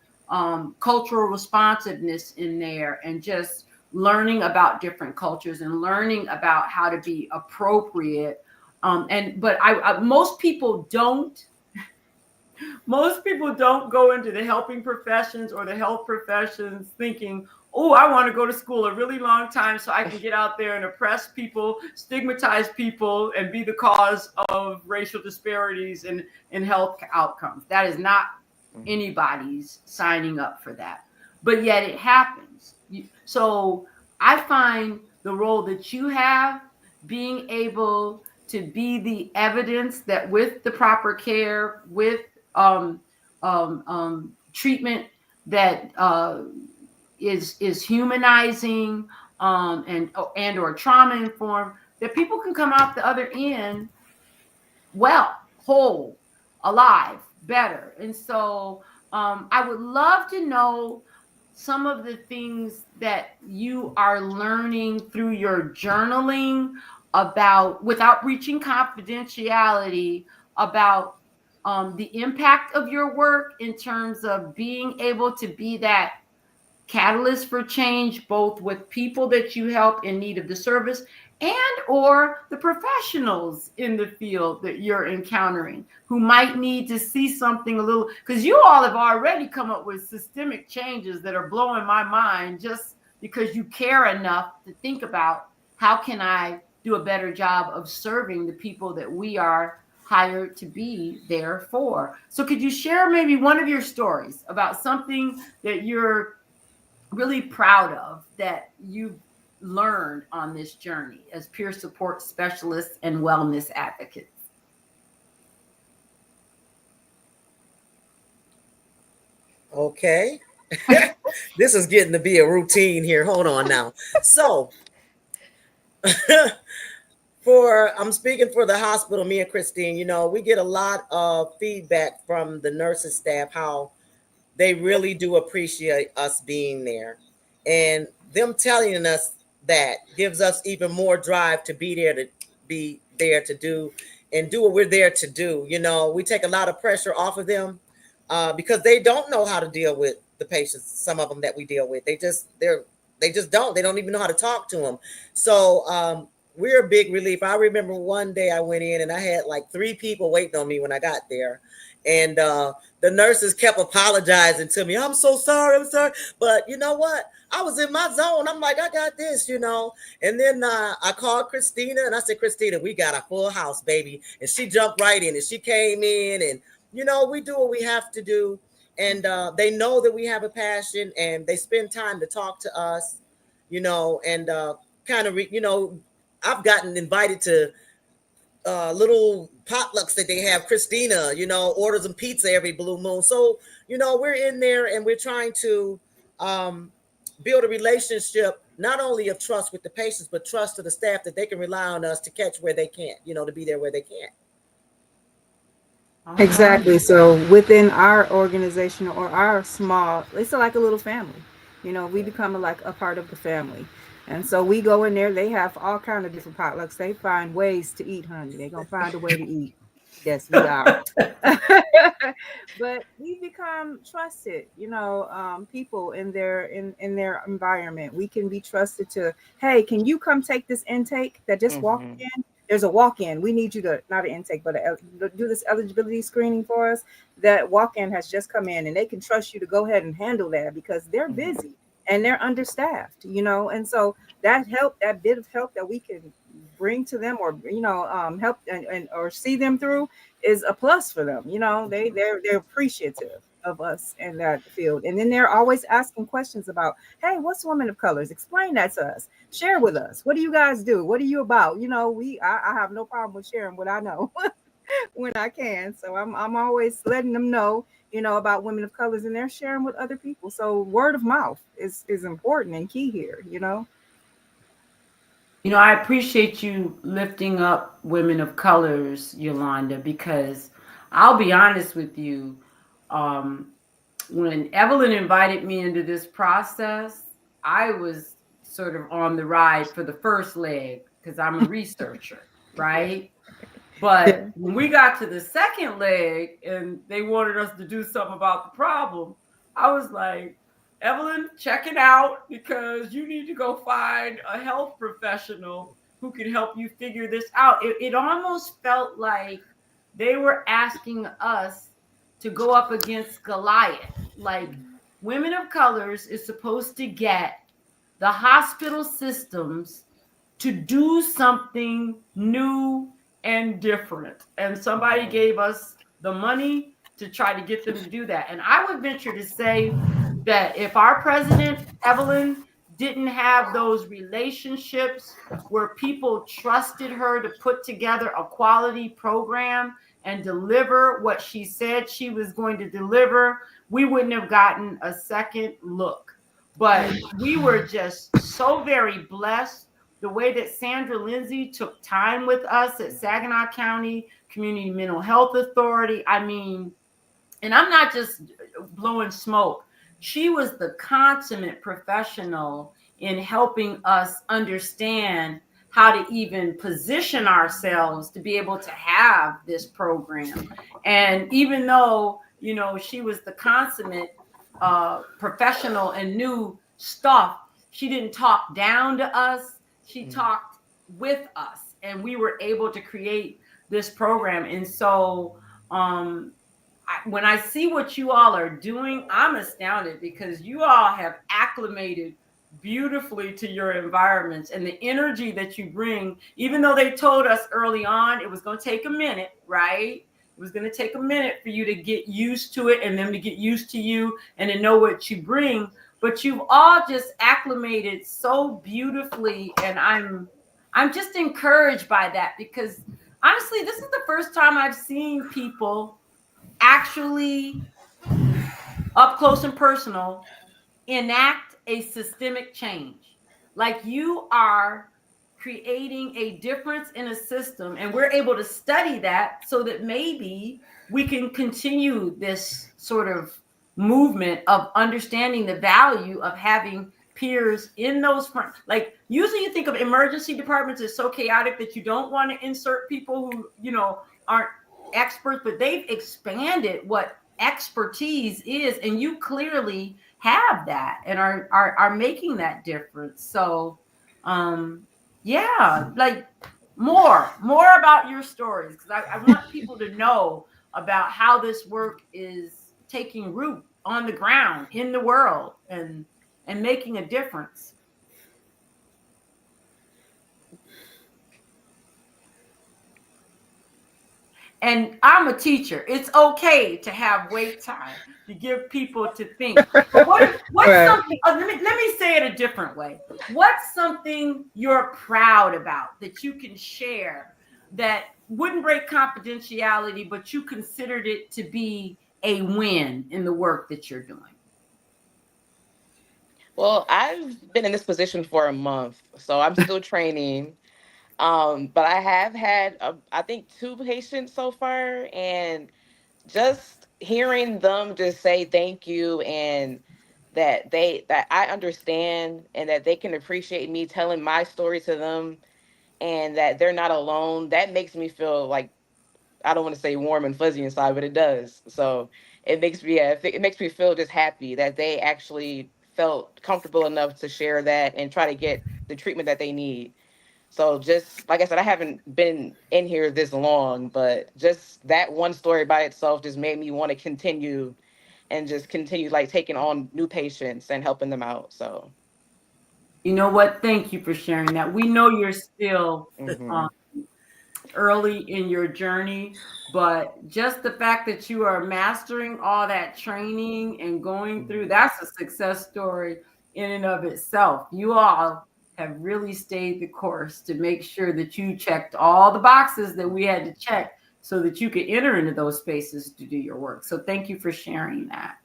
cultural responsiveness in there, and just learning about different cultures and learning about how to be appropriate. But most people don't go into the helping professions or the health professions thinking, oh, I want to go to school a really long time so I can get out there and oppress people, stigmatize people, and be the cause of racial disparities in health outcomes. That is not anybody's signing up for that. But yet it happens. So I find the role that you have, being able to be the evidence that with the proper care, with treatment that is humanizing, and or trauma informed, that people can come out the other end well, whole, alive, better. And so I would love to know some of the things that you are learning through your journaling about, without breaching confidentiality, about the impact of your work in terms of being able to be that catalyst for change, both with people that you help in need of the service and or the professionals in the field that you're encountering who might need to see something a little, because you all have already come up with systemic changes that are blowing my mind, just because you care enough to think about how can I do a better job of serving the people that we are hired to be there for. So could you share maybe one of your stories about something that you're really proud of that you've learned on this journey as peer support specialists and wellness advocates? Okay. This is getting to be a routine here. Hold on now. So, I'm speaking for the hospital, me and Christine, we get a lot of feedback from the nursing staff how they really do appreciate us being there. And them telling us that gives us even more drive to be there to do and do what we're there to do. We take a lot of pressure off of them because they don't know how to deal with the patients. Some of them that we deal with, they just don't. They don't even know how to talk to them. So we're a big relief. I remember one day I went in and I had like 3 people waiting on me when I got there, and the nurses kept apologizing to me. I'm so sorry. I'm sorry. But you know what? I was in my zone. I'm like, I got this. And then I called Christina and I said, Christina, we got a full house, baby. And she jumped right in and she came in and, we do what we have to do. And they know that we have a passion and they spend time to talk to us, and kind of, I've gotten invited to little potlucks that they have. Christina, orders some pizza every blue moon. So, we're in there and we're trying to build a relationship, not only of trust with the patients, but trust to the staff that they can rely on us to catch where they can't, to be there where they can't. Exactly. So within our organization or our small, it's like a little family. We become like a part of the family. And so we go in there, they have all kind of different potlucks. They find ways to eat, honey. They're gonna find a way to eat. Yes, we are. But we become trusted, people in their environment. We can be trusted to, hey, can you come take this intake that just walked in? There's a walk-in. We need you to, not an intake, but do this eligibility screening for us. That walk-in has just come in, and they can trust you to go ahead and handle that because they're busy and they're understaffed, and so that bit of help that we can bring to them or help and or see them through is a plus for them. They're appreciative of us in that field, and then they're always asking questions about, hey, what's women of colors? Explain that to us. Share with us. What do you guys do? What are you about? I have no problem with sharing what I know when I can. So I'm always letting them know, about women of colors, and they're sharing with other people. So word of mouth is important and key here. I appreciate you lifting up women of colors, Yolanda, because I'll be honest with you. When Evelyn invited me into this process, I was sort of on the ride for the first leg because I'm a researcher, right? But when we got to the second leg and they wanted us to do something about the problem, I was like, Evelyn, check it out because you need to go find a health professional who can help you figure this out. It almost felt like they were asking us to go up against Goliath. Like Women of Colors is supposed to get the hospital systems to do something new and different. And somebody gave us the money to try to get them to do that. And I would venture to say that if our president, Evelyn, didn't have those relationships where people trusted her to put together a quality program and deliver what she said she was going to deliver, we wouldn't have gotten a second look. But we were just so very blessed the way that Sandra Lindsay took time with us at Saginaw County Community Mental Health Authority. I mean, and I'm not just blowing smoke. She was the consummate professional in helping us understand how to even position ourselves to be able to have this program. And even though, she was the consummate professional and knew stuff, she didn't talk down to us. She talked with us, and we were able to create this program. And so when I see what you all are doing, I'm astounded because you all have acclimated beautifully to your environments, and the energy that you bring, even though they told us early on it was going to take a minute, right? It was going to take a minute for you to get used to it and them to get used to you and to know what you bring. But you've all just acclimated so beautifully. And I'm just encouraged by that, because honestly, this is the first time I've seen people actually up close and personal enact a systemic change. Like, you are creating a difference in a system, and we're able to study that so that maybe we can continue this sort of movement of understanding the value of having peers in those front. Like, usually you think of emergency departments as so chaotic that you don't want to insert people who, you know, aren't experts, but they've expanded what expertise is, and you clearly have that and are making that difference. So yeah, like, more about your stories, because I want people to know about how this work is taking root on the ground in the world and making a difference. And I'm a teacher. It's okay to have wait time, to give people to think. But what's Right. something? Let me say it a different way. What's something you're proud about that you can share that wouldn't break confidentiality, but you considered it to be a win in the work that you're doing? Well, I've been in this position for a month, so I'm still training. But I have had, I think, two patients so far, and just hearing them just say thank you, and that I understand and that they can appreciate me telling my story to them, and that they're not alone, that makes me feel like, I don't want to say warm and fuzzy inside, but it does. So it makes me, yeah, it makes me feel just happy that they actually felt comfortable enough to share that and try to get the treatment that they need. So just like I said, I haven't been in here this long, but just that one story by itself just made me want to continue and just continue like taking on new patients and helping them out. So You know what? Thank you for sharing that. We know you're still mhm. early in your journey, but just the fact that you are mastering all that training and going through, that's a success story in and of itself. You all have really stayed the course to make sure that you checked all the boxes that we had to check so that you could enter into those spaces to do your work. So thank you for sharing that.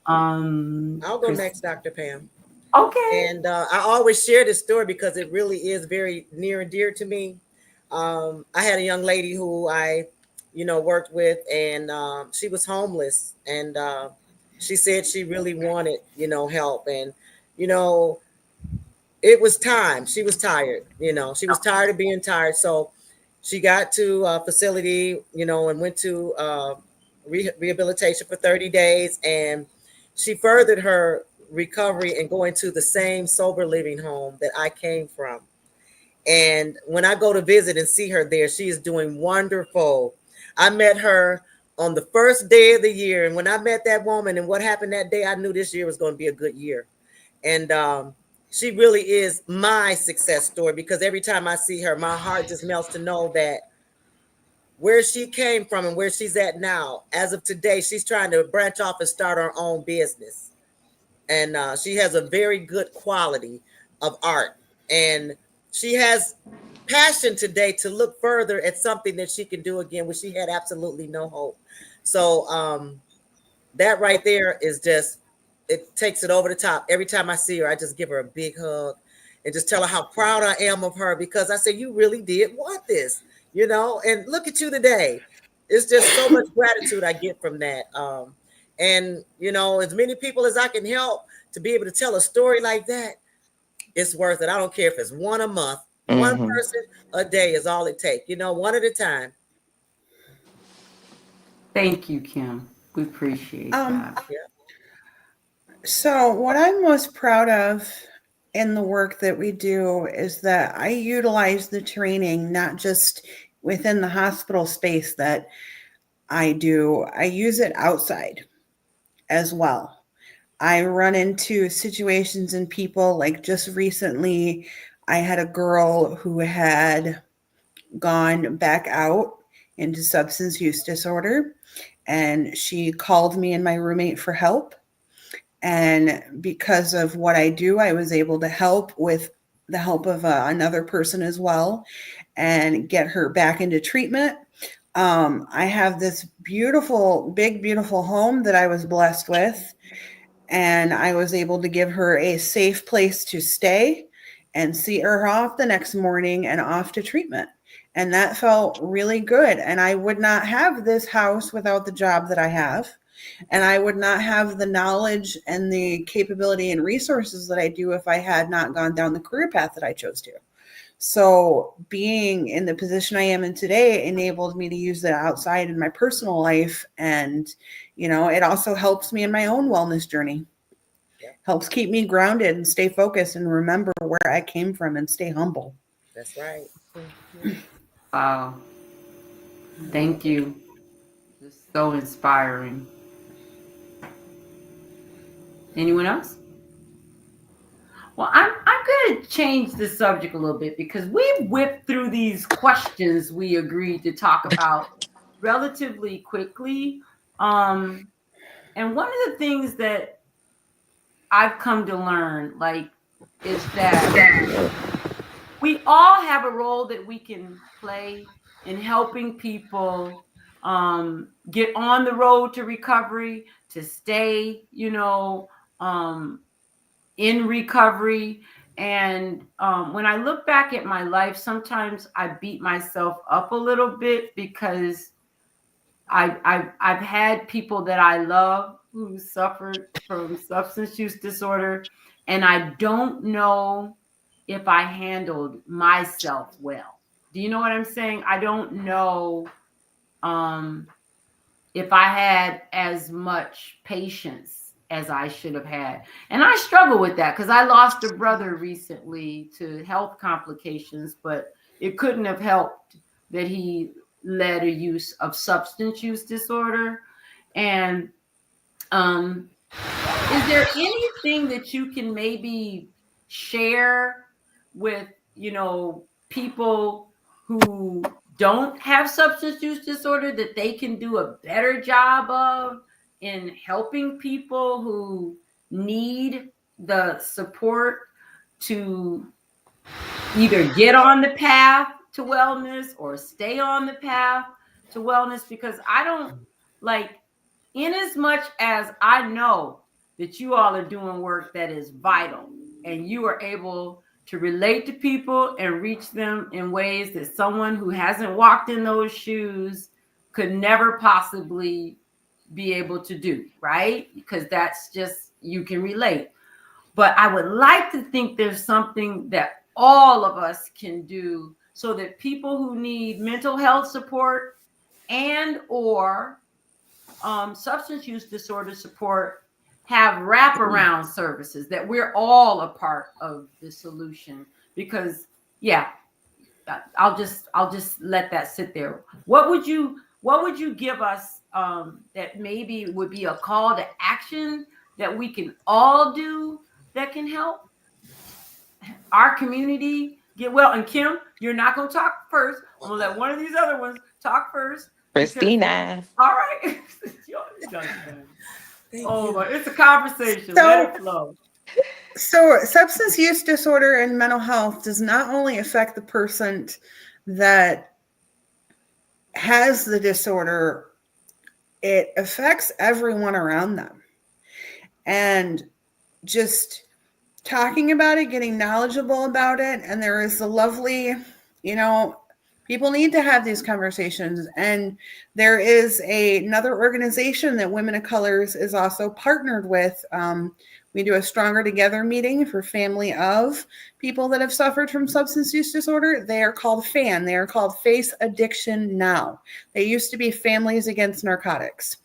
I'll go Chris. next, Dr. Pam. Okay. And I always share this story because it really is very near and dear to me. I had a young lady who I, worked with, and she was homeless, and she said she really wanted, help, and you know, it was time. She was tired. She was tired of being tired. So she got to a facility, and went to rehabilitation for 30 days, and she furthered her recovery and going to the same sober living home that I came from. And when I go to visit and see her there, she is doing wonderful. I met her on the first day of the year. And when I met that woman and what happened that day, I knew this year was going to be a good year. And she really is my success story, because every time I see her, my heart just melts to know that where she came from and where she's at now, as of today, she's trying to branch off and start her own business. And she has a very good quality of art. And she has passion today to look further at something that she can do again, which she had absolutely no hope. So that right there is just, it takes it over the top. Every time I see her, I just give her a big hug and just tell her how proud I am of her, because I say, you really did want this, and look at you today. It's just so much gratitude I get from that. And, as many people as I can help to be able to tell a story like that, it's worth it. I don't care if it's one a month, one Mhm. person a day is all it takes, one at a time. Thank you, Kim. We appreciate Um, that. Yeah. so what I'm most proud of in the work that we do is that I utilize the training not just within the hospital space that I do, I use it outside as well. I run into situations and people like just recently, I had a girl who had gone back out into substance use disorder, and she called me and my roommate for help. And because of what I do, I was able to help with the help of another person as well and get her back into treatment. I have this beautiful, big, beautiful home that I was blessed with, and I was able to give her a safe place to stay and see her off the next morning and off to treatment. And that felt really good. And I would not have this house without the job that I have. And I would not have the knowledge and the capability and resources that I do if I had not gone down the career path that I chose to. So being in the position I am in today enabled me to use that outside in my personal life. And, it also helps me in my own wellness journey. Helps keep me grounded and stay focused and remember where I came from and stay humble. That's right. Wow. Thank you. Just so inspiring. Anyone else? Well, I'm going to change the subject a little bit because we whipped through these questions we agreed to talk about relatively quickly. And one of the things that I've come to learn, is that we all have a role that we can play in helping people get on the road to recovery, to stay, in recovery. And when I look back at my life, sometimes I beat myself up a little bit because I've had people that I love who suffered from substance use disorder, and I don't know if I handled myself well. Do you know what I'm saying? I don't know if I had as much patience as I should have had. And I struggle with that because I lost a brother recently to health complications, but it couldn't have helped that he led a use of substance use disorder. And is there anything that you can maybe share with, people who don't have substance use disorder that they can do a better job of in helping people who need the support to either get on the path to wellness or stay on the path to wellness? Because I don't in as much as I know that you all are doing work that is vital and you are able to relate to people and reach them in ways that someone who hasn't walked in those shoes could never possibly be able to do, right? Because that's just, you can relate. But I would like to think there's something that all of us can do so that people who need mental health support and or substance use disorder support have wraparound services, that we're all a part of the solution. Because I'll just let that sit there. What would you give us that maybe would be a call to action that we can all do that can help our community get well? And Kim, you're not going to talk first. I'm going to let one of these other ones talk first. Christina. All right. It's a conversation. Let it flow. So substance use disorder and mental health does not only affect the person that has the disorder, it affects everyone around them. And just talking about it, getting knowledgeable about it, and there is a lovely, people need to have these conversations. And there is another organization that Women of Colors is also partnered with. We do a Stronger Together meeting for family of people that have suffered from substance use disorder. They are called FAN. They are called Face Addiction Now. They used to be Families Against Narcotics.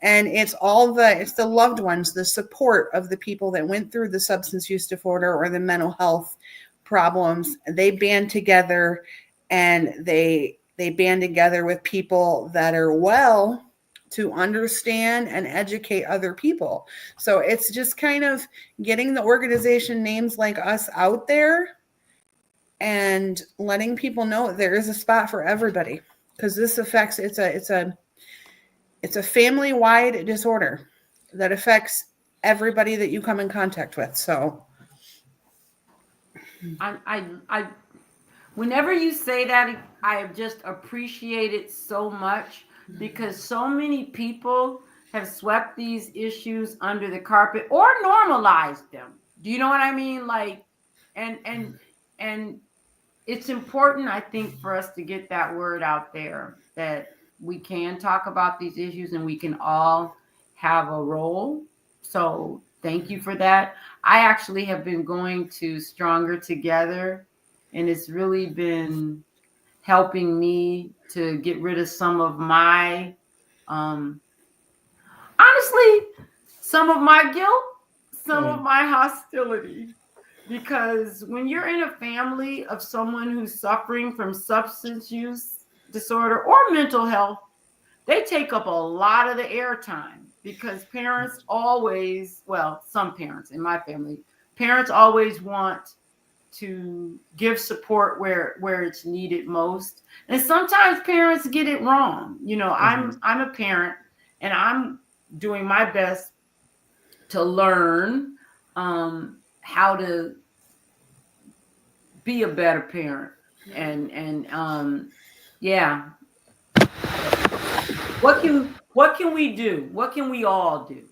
And it's the loved ones, the support of the people that went through the substance use disorder or the mental health problems. They band together and they band together with people that are well to understand and educate other people. So it's just kind of getting the organization names like us out there and letting people know there is a spot for everybody, because this affects, it's a family-wide disorder that affects everybody that you come in contact with. So I whenever you say that, I just appreciate it so much, because so many people have swept these issues under the carpet or normalized them. Do you know what I mean? Like, and it's important, I think, for us to get that word out there that we can talk about these issues and we can all have a role. So thank you for that. I actually have been going to Stronger Together, and it's really been helping me to get rid of some of my, honestly, some of my guilt, some of my hostility. Because when you're in a family of someone who's suffering from substance use disorder or mental health, they take up a lot of the airtime, because parents always, well, some parents in my family, parents always want to give support where it's needed most. And sometimes parents get it wrong. You know, I'm a parent, and I'm doing my best to learn how to be a better parent. And yeah. What can we do? What can we all do?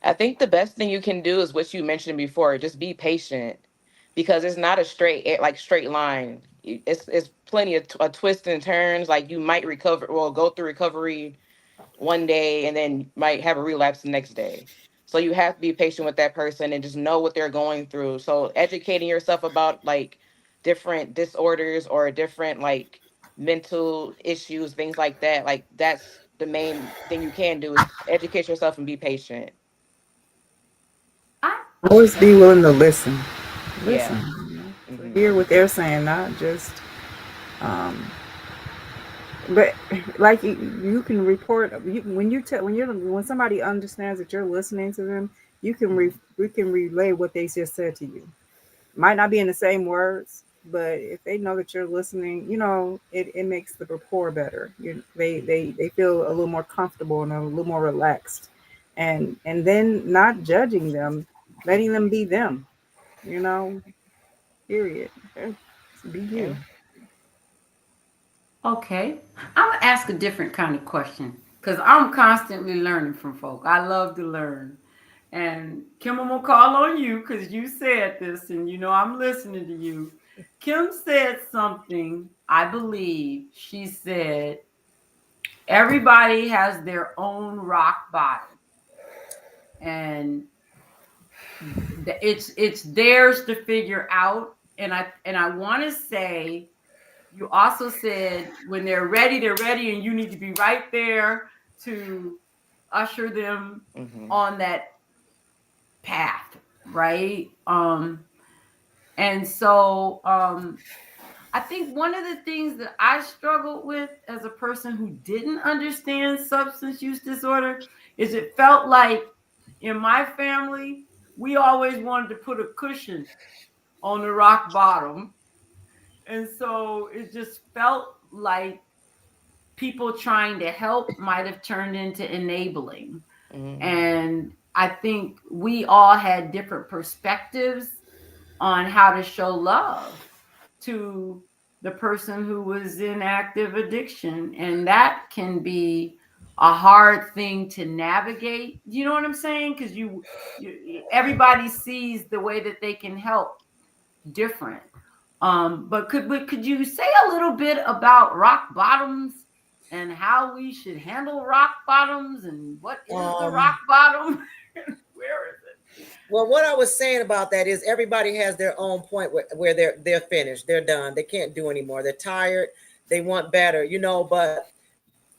I think the best thing you can do is what you mentioned before. Just be patient, because it's not a straight line. It's plenty of twists and turns. Like, you might go through recovery one day and then might have a relapse the next day. So you have to be patient with that person and just know what they're going through. So educating yourself about like different disorders or different like mental issues, things like that. Like, that's the main thing you can do, is educate yourself and be patient. Always be willing to listen. Yeah. Listen. You know, to Hmm. hear what they're saying, not just um but like you can report when somebody understands that you're listening to them, we can relay what they just said to you. Might not be in the same words, but if they know that you're listening, you know, it makes the rapport better. They feel a little more comfortable and a little more relaxed, and then not judging them, letting them be them, you know, period. Be Yeah. you. Okay. I'm gonna ask a different kind of question, because I'm constantly learning from folk. I love to learn. And Kim, I'm gonna call on you because you said this, and you know I'm listening to you. Kim said something, I believe she said, everybody has their own rock bottom. And it's theirs to figure out. And I want to say, you also said when they're ready, and you need to be right there to usher them Hmm. on that path, right? And so I think one of the things that I struggled with as a person who didn't understand substance use disorder is it felt like in my family, we always wanted to put a cushion on the rock bottom. And so it just felt like people trying to help might have turned into enabling. Hmm. And I think we all had different perspectives on how to show love to the person who was in active addiction. And that can be a hard thing to navigate. You know what I'm saying? Because everybody sees the way that they can help different. But could you say a little bit about rock bottoms and how we should handle rock bottoms, and what is the rock Um, bottom? Where is it? well, what I was saying about that is everybody has their own point where they're finished, they're done, they can't do anymore, they're tired, they want better, you know. But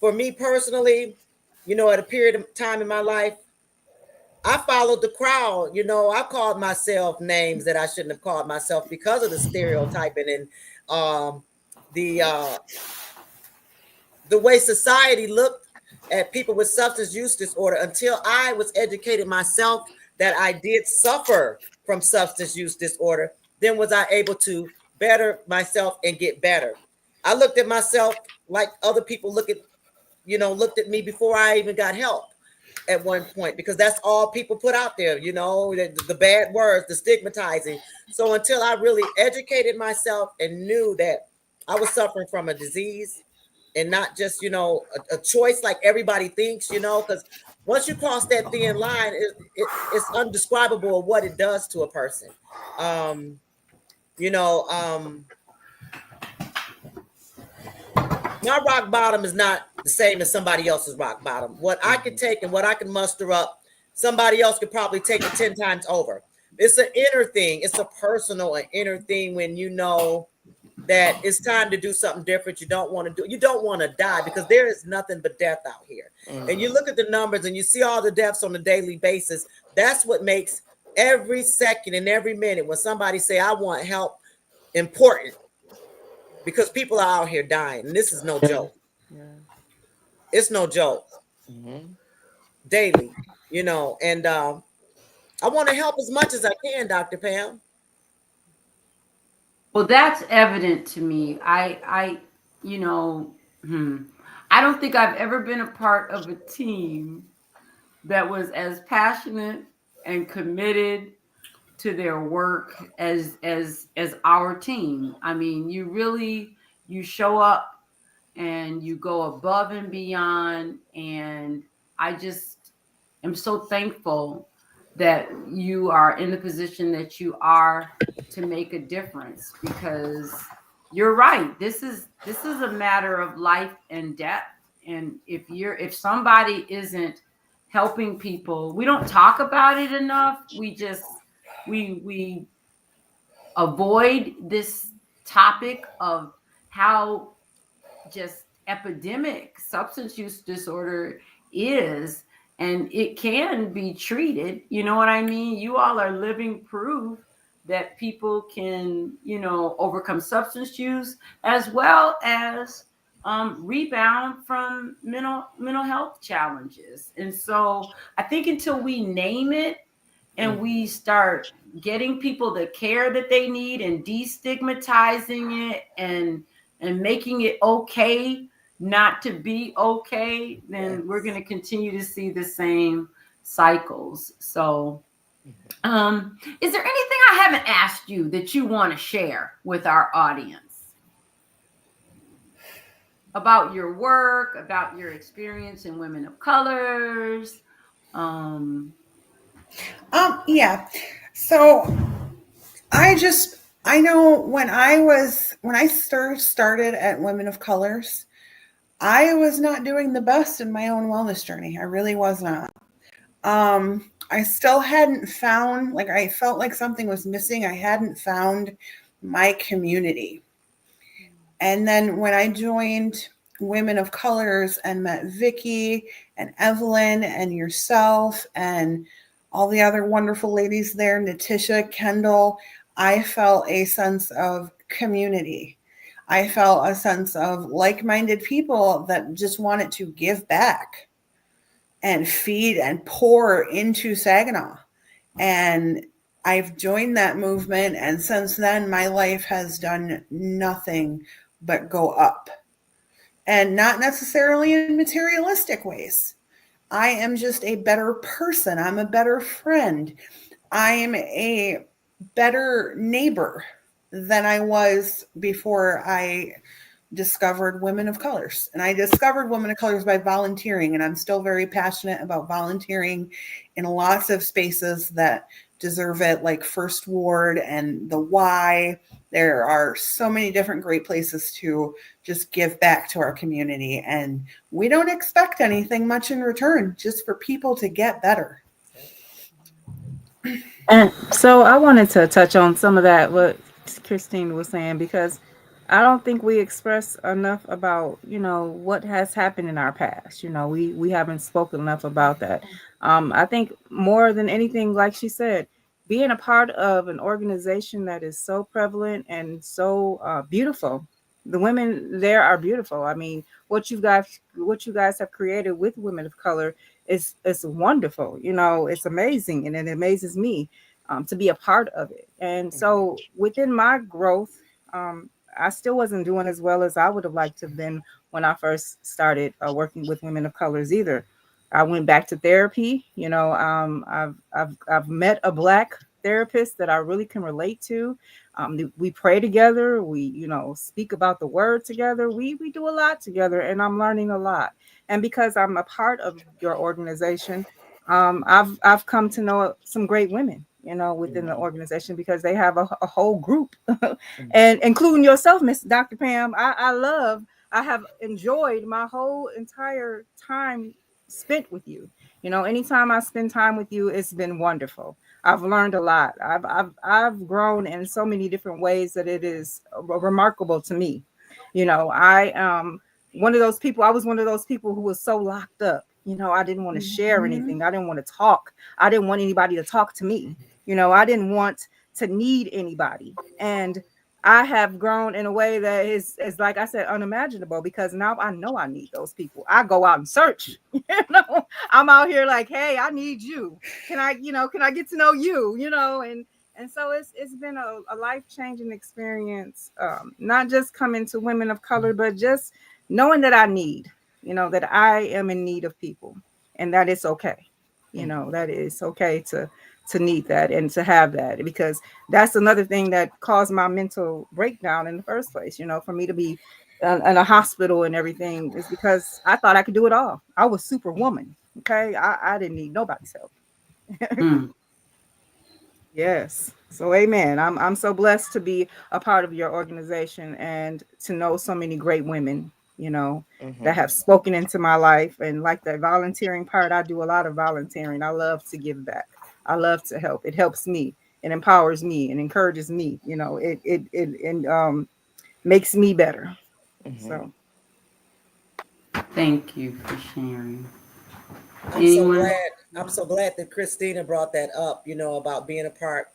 for me personally, you know, at a period of time in my life, I followed the crowd. You know, I called myself names that I shouldn't have called myself because of the stereotyping and um, the the way society looked at people with substance use disorder until I was educated myself that I did suffer from substance use disorder. Then was I able to better myself and get better. I looked at myself like other people looked at me before I even got help at one point, because that's all people put out there, the bad words, the stigmatizing. So until I really educated myself and knew that I was suffering from a disease and not just, a choice like everybody thinks, because once you cross that thin line, it's undescribable what it does to a person. Um, you know, um, my rock bottom is not the same as somebody else's rock bottom. What I can take and what I can muster up, somebody else could probably take it 10 times over. It's an inner thing. It's a personal and inner thing when you know that it's time to do something different. You don't want to die, because there is nothing but death out here. And you look at the numbers and you see all the deaths on a daily basis. That's what makes every second and every minute when somebody say, I want help, important, because people are out here dying. And this is no joke. It's no joke. Daily, and I want to help as much as I can, Dr. Pam. Well, that's evident to me. You know, I don't think I've ever been a part of a team that was as passionate and committed to their work as our team. I mean, you show up and you go above and beyond, and I just am so thankful that you are in the position that you are to make a difference, because you're right. This is a matter of life and death. And if somebody isn't helping people, we don't talk about it enough. We avoid this topic of how just epidemic substance use disorder is, and it can be treated. You know what I mean? You all are living proof that people can, overcome substance use as well as rebound from mental health challenges. And so I think until we name it and we start getting people the care that they need and destigmatizing it and making it okay not to be okay, then we're going to continue to see the same cycles. So is there anything I haven't asked you that you want to share with our audience about your work, about your experience in Women of Colors? Yeah. So I know when I started at Women of Colors, I was not doing the best in my own wellness journey. I really was not. I still hadn't found, like, I felt like something was missing. I hadn't found my community. And then when I joined Women of Colors and met Vicky and Evelyn and yourself and all the other wonderful ladies there, Natisha, Kendall, I felt a sense of community. I felt a sense of like-minded people that just wanted to give back and feed and pour into Saginaw. And I've joined that movement. And since then, my life has done nothing but go up. And not necessarily in materialistic ways. I am just a better person. I'm a better friend. I'm a better neighbor than I was before I discovered Women of Colors. And I discovered Women of Colors by volunteering. And I'm still very passionate about volunteering in lots of spaces that deserve it, like First Ward and the Y. There are so many different great places to just give back to our community. And we don't expect anything much in return, just for people to get better. And so I wanted to touch on some of that, what Christine was saying, because I don't think we express enough about, what has happened in our past. We haven't spoken enough about that. I think more than anything, like she said, being a part of an organization that is so prevalent and so beautiful The women there are beautiful. I mean, what you guys have created with women of color is wonderful. It's amazing, and it amazes me to be a part of it. And Mhm. so within my growth, I still wasn't doing as well as I would have liked to have been when I first started working with women of colors either. I went back to therapy. I've met a black therapist that I really can relate to. We pray together. We, speak about the word together. We do a lot together, and I'm learning a lot. And because I'm a part of your organization, I've come to know some great women, within the Mhm. organization because they have a whole group, Mhm. and including yourself, Miss Dr. Pam. I have enjoyed my whole entire time spent with you. Anytime I spend time with you, it's been wonderful. I've learned a lot. I've grown in so many different ways that it is remarkable to me. One of those people. I was one of those people who was so locked up. I didn't want to share Mhm. anything. I didn't want to talk. I didn't want anybody to talk to me. I didn't want to need anybody. And I have grown in a way that is like I said, unimaginable because now I know I need those people. I go out and search. I'm out here like, hey, I need you. Can I get to know you? And so it's been a life-changing experience, not just coming to women of color, but just knowing that I need, that I am in need of people, and that it's okay. Mhm. That it's okay to need that and to have that, because that's another thing that caused my mental breakdown in the first place. For me to be in a hospital and everything is because I thought I could do it all. I was superwoman. Okay, I didn't need nobody's help. Mm. Yes. So amen. I'm so blessed to be a part of your organization and to know so many great women, that Mhm. have spoken into my life. And like that volunteering part, I do a lot of volunteering. I love to give back. I love to help. It helps me. It empowers me and encourages me. It and makes me better. Mhm. So Thank you for sharing. I'm so Anyone? glad. I'm so glad that Christina brought that up. About being a part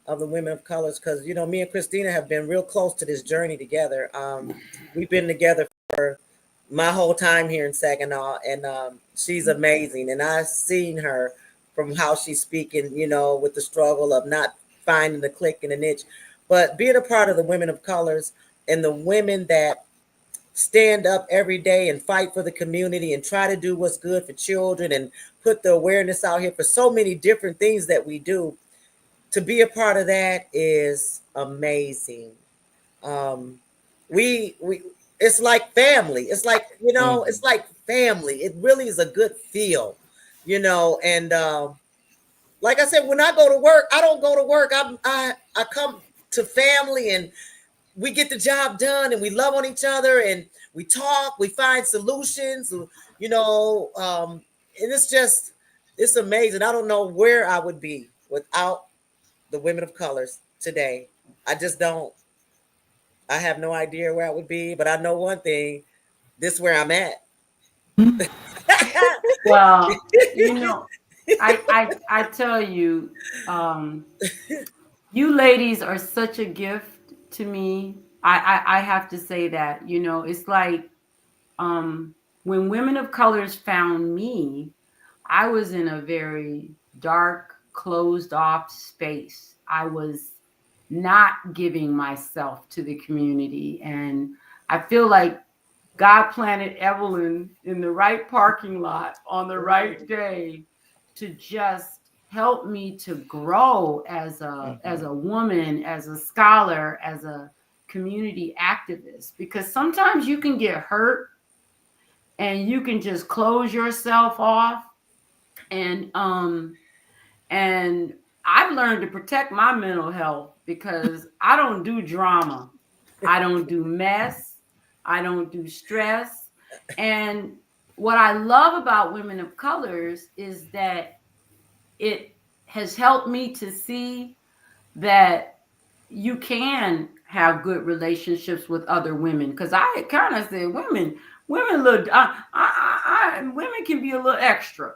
of the Women of Colors, because me and Christina have been real close to this journey together. We've been together my whole time here in Saginaw, and she's amazing. And I've seen her from how she's speaking, with the struggle of not finding the click and the niche, but being a part of the Women of Colors and the women that stand up every day and fight for the community and try to do what's good for children and put the awareness out here for so many different things that we do. To be a part of that is amazing. Um, we it's like family. It's like Mhm. it's like family. It really is a good feel, And like I said, when I go to work, I don't go to work. I come to family, and we get the job done, and we love on each other, and we talk, we find solutions, you know and it's amazing. I don't know where I would be without the Women of Colors today. I just don't. I have no idea where I would be, but I know one thing: this is where I'm at. Well, I tell you, um, you ladies are such a gift to me. I have to say that, it's like um, when women of colors found me, I was in a very dark, closed off space. I was not giving myself to the community. And I feel like God planted Evelyn in the right parking lot on the right day to just help me to grow as Mhm. a woman, as a scholar, as a community activist, because sometimes you can get hurt and you can just close yourself off, and and I've learned to protect my mental health because I don't do drama, I don't do mess, I don't do stress. And what I love about Women of Colors is that it has helped me to see that you can have good relationships with other women, because I kind of said women look women can be a little extra,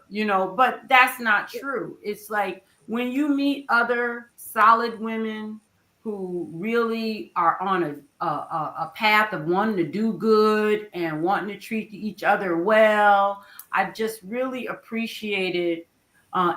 but that's not true. It's like when you meet other solid women who really are on a path of wanting to do good and wanting to treat each other well. I've just really appreciated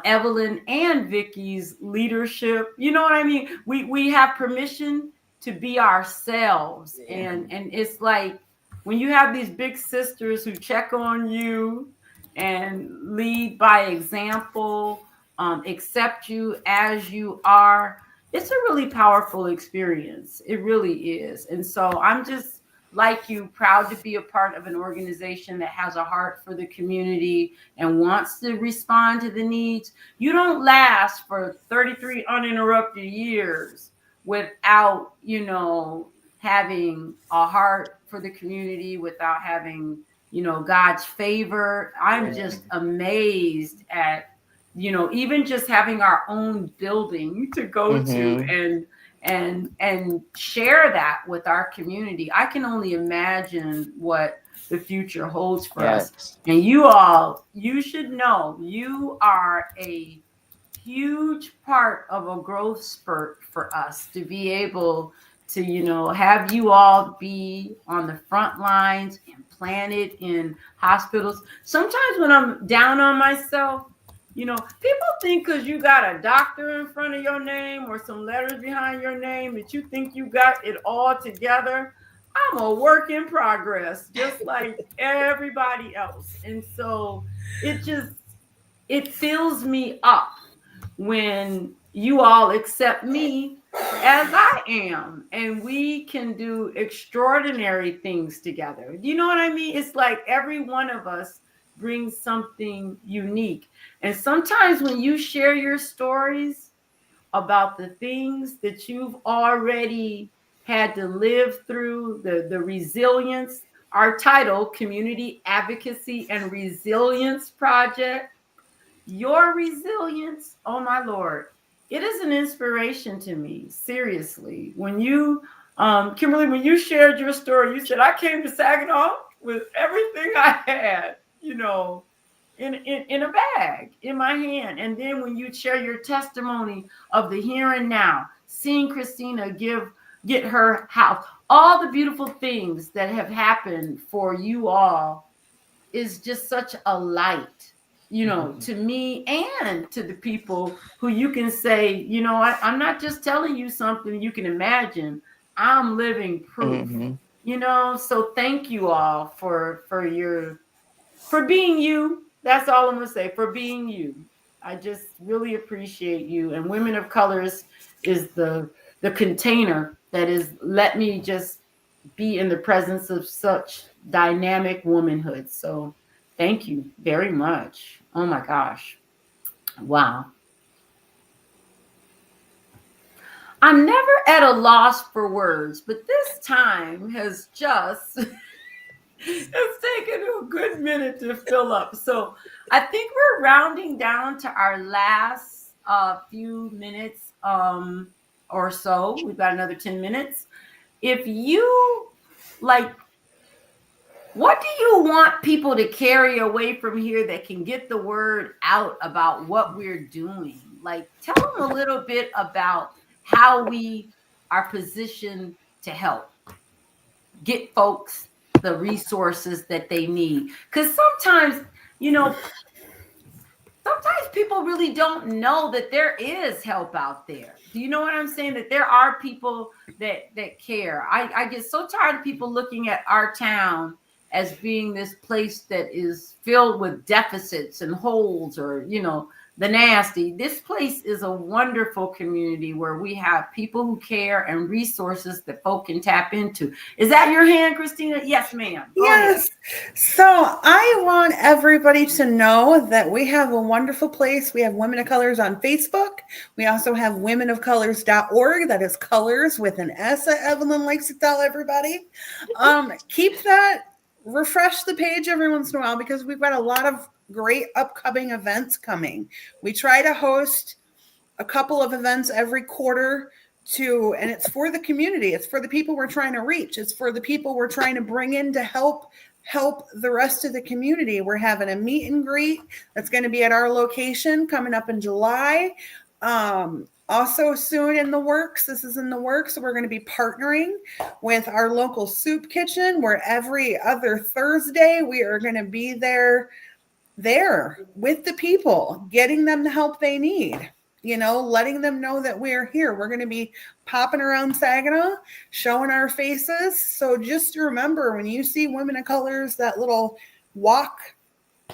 Evelyn and Vicky's leadership. You know what I mean? We have permission to be ourselves, and it's like when you have these big sisters who check on you and lead by example, accept you as you are, it's a really powerful experience. It really is. And so I'm just like you, proud to be a part of an organization that has a heart for the community and wants to respond to the needs. You don't last for 33 uninterrupted years without, having a heart for the community, without having, God's favor. I'm just amazed at, even just having our own building to go to and share that with our community. I can only imagine what the future holds for us. And you should know, you are a huge part of a growth spurt for us to be able to, have you all be on the front lines and planted in hospitals. Sometimes when I'm down on myself, people think because you got a doctor in front of your name or some letters behind your name that you think you got it all together. I'm a work in progress, just like everybody else. And so it fills me up when you all accept me as I am, and we can do extraordinary things together. You know what I mean? It's like every one of us brings something unique. And sometimes when you share your stories about the things that you've already had to live through, the resilience, our title, Community Advocacy and Resilience Project, your resilience, oh my Lord, it is an inspiration to me. Seriously, when you, Kimberly, when you shared your story, you said, I came to Saginaw with everything I had, in a bag in my hand. And then when you share your testimony of the here and now, seeing Christina get her house, all the beautiful things that have happened for you all is just such a light, to me and to the people who you can say, I'm not just telling you something you can imagine. I'm living proof, so thank you all for being you. That's all I'm going to say, for being you. I just really appreciate you. And Women of Colors is the container that is let me just be in the presence of such dynamic womanhood. So thank you very much. Oh my gosh. Wow. I'm never at a loss for words, but this time has just it's taken a good minute to fill up. So I think we're rounding down to our last few minutes or so. We've got another 10 minutes. If you what do you want people to carry away from here that can get the word out about what we're doing? Tell them a little bit about how we are positioned to help get folks the resources that they need. Because sometimes people really don't know that there is help out there. Do you know what I'm saying? That there are people that care. I get so tired of people looking at our town as being this place that is filled with deficits and holes or, the nasty. This place is a wonderful community where we have people who care and resources that folk can tap into. Is that your hand, Christina? Yes, ma'am. Yes. So I want everybody to know that we have a wonderful place. We have Women of Colors on Facebook. We also have womenofcolors.org. That is colors with an S, Evelyn likes to tell everybody. Keep that, refresh the page every once in a while because we've got a lot of great upcoming events coming. We try to host a couple of events every quarter and it's for the community. It's for the people we're trying to reach. It's for the people we're trying to bring in to help the rest of the community. We're having a meet and greet that's going to be at our location coming up in July. Also soon in the works, this is in the works, we're going to be partnering with our local soup kitchen, where every other Thursday we are going to be there with the people, getting them the help they need, letting them know that we're here. We're going to be popping around Saginaw, showing our faces. So just remember, when you see Women of Colors, that little walk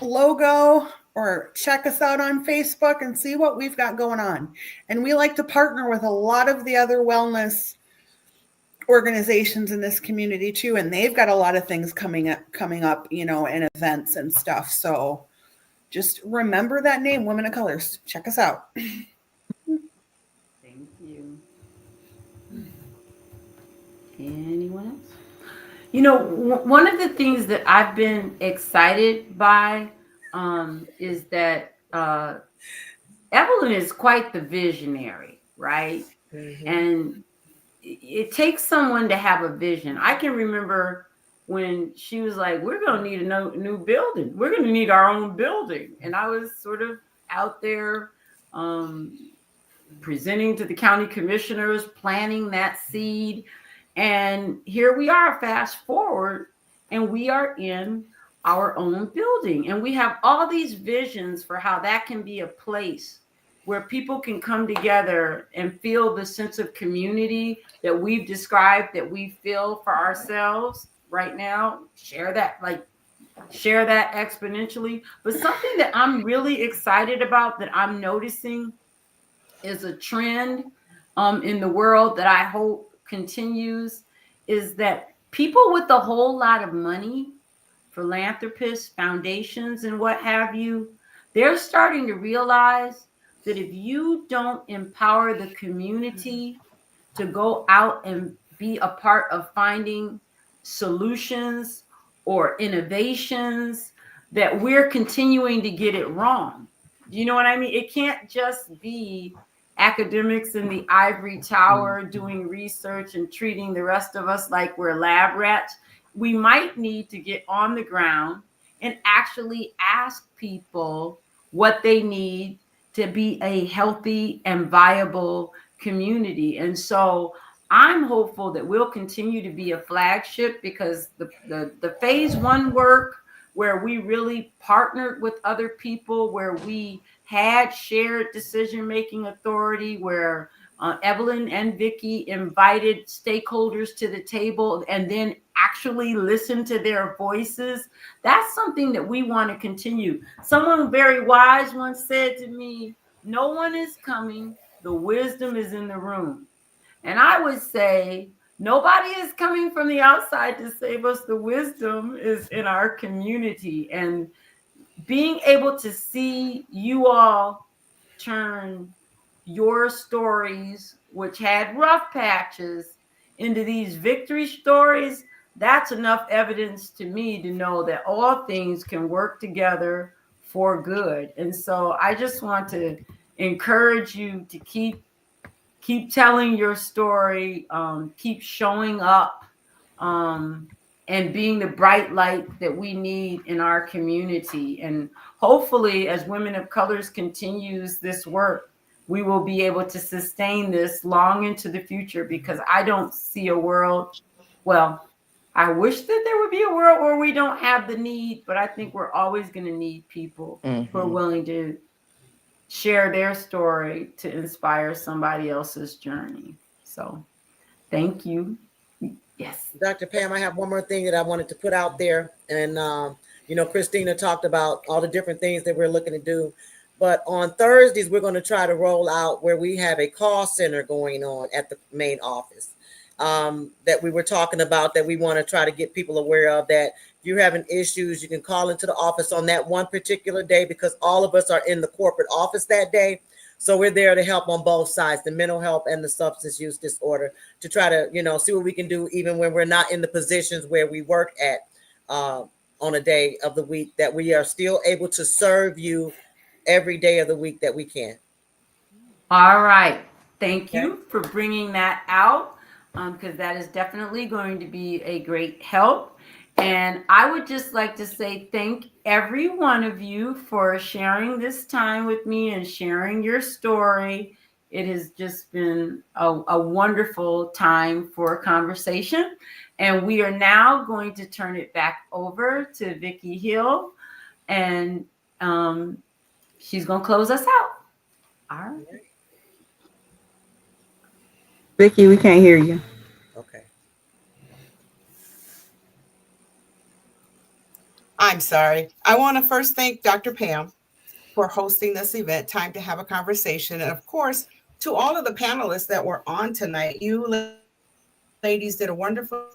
logo, or check us out on Facebook and see what we've got going on. And we like to partner with a lot of the other wellness organizations in this community too, and they've got a lot of things coming up, and events and stuff. So just remember that name, Women of Colors. Check us out. Thank you. Anyone else? One of the things that I've been excited by is that Evelyn is quite the visionary, right? Mm-hmm. And it takes someone to have a vision. I can remember when she was like, we're going to need a new building. We're going to need our own building. And I was sort of out there presenting to the county commissioners, planting that seed. And here we are, fast forward, and we are in our own building. And we have all these visions for how that can be a place where people can come together and feel the sense of community that we've described, that we feel for ourselves right now. Share that exponentially. But something that I'm really excited about, that I'm noticing is a trend in the world that I hope continues, is that people with a whole lot of money, philanthropists, foundations, and what have you, they're starting to realize that if you don't empower the community to go out and be a part of finding solutions or innovations, that we're continuing to get it wrong. Do you know what I mean? It can't just be academics in the ivory tower doing research and treating the rest of us like we're lab rats. We might need to get on the ground and actually ask people what they need to be a healthy and viable community. And so I'm hopeful that we'll continue to be a flagship, because the phase one work, where we really partnered with other people, where we had shared decision-making authority, where Evelyn and Vicki invited stakeholders to the table and then actually listened to their voices. That's something that we want to continue. Someone very wise once said to me, no one is coming, the wisdom is in the room. And I would say, nobody is coming from the outside to save us. The wisdom is in our community. And being able to see you all turn your stories, which had rough patches, into these victory stories, that's enough evidence to me to know that all things can work together for good. And so I just want to encourage you to keep telling your story, keep showing up, and being the bright light that we need in our community. And hopefully, as Women of Colors continues this work, we will be able to sustain this long into the future, because I don't see a world, well, I wish that there would be a world where we don't have the need, but I think we're always going to need people who are willing to share their story to inspire somebody else's journey. So thank you. Yes. Dr. Pam, I have one more thing that I wanted to put out there. And, Christina talked about all the different things that we're looking to do. But on Thursdays, we're going to try to roll out where we have a call center going on at the main office that we were talking about, that we want to try to get people aware of, that if you're having issues, you can call into the office on that one particular day, because all of us are in the corporate office that day. So we're there to help on both sides, the mental health and the substance use disorder, to try to, see what we can do, even when we're not in the positions where we work at on a day of the week, that we are still able to serve you every day of the week that we can. All right. Thank you for bringing that out, because that is definitely going to be a great help. And I would just like to say thank every one of you for sharing this time with me and sharing your story. It has just been a wonderful time for a conversation. And we are now going to turn it back over to Vicki Hill, and she's going to close us out. All right. Vicki, we can't hear you. Okay. I'm sorry. I want to first thank Dr. Pam for hosting this event, Time to Have a Conversation. And of course, to all of the panelists that were on tonight, you ladies did a wonderful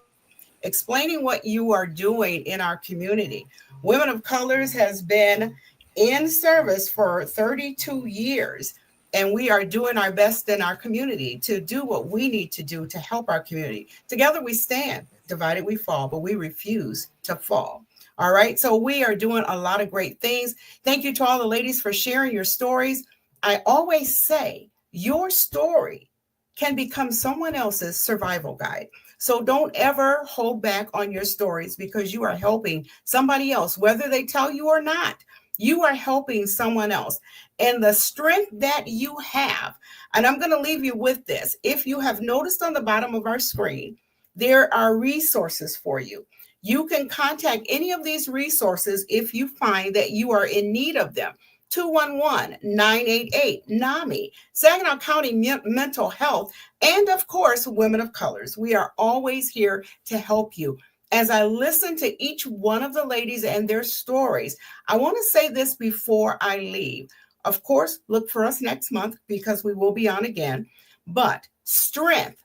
explaining what you are doing in our community. Women of Colors has been in service for 32 years, and we are doing our best in our community to do what we need to do to help our community. Together we stand, divided we fall, but we refuse to fall. All right, so we are doing a lot of great things. Thank you to all the ladies for sharing your stories. I always say your story can become someone else's survival guide. So don't ever hold back on your stories, because you are helping somebody else, whether they tell you or not. You are helping someone else. And the strength that you have, and I'm going to leave you with this. If you have noticed on the bottom of our screen, there are resources for you. You can contact any of these resources if you find that you are in need of them. 211-988-NAMI, Saginaw County Mental Health, and of course, Women of Colors. We are always here to help you. As I listen to each one of the ladies and their stories, I want to say this before I leave. Of course, look for us next month, because we will be on again. But strength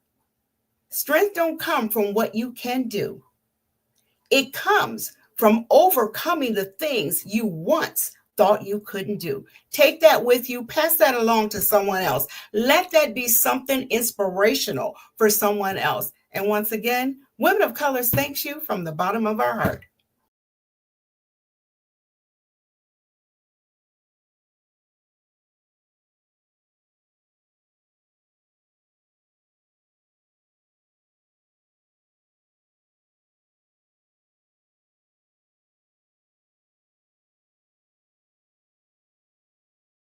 don't come from what you can do. It comes from overcoming the things you once thought you couldn't do. Take that with you, pass that along to someone else. Let that be something inspirational for someone else. And once again, Women of Colors thanks you from the bottom of our heart.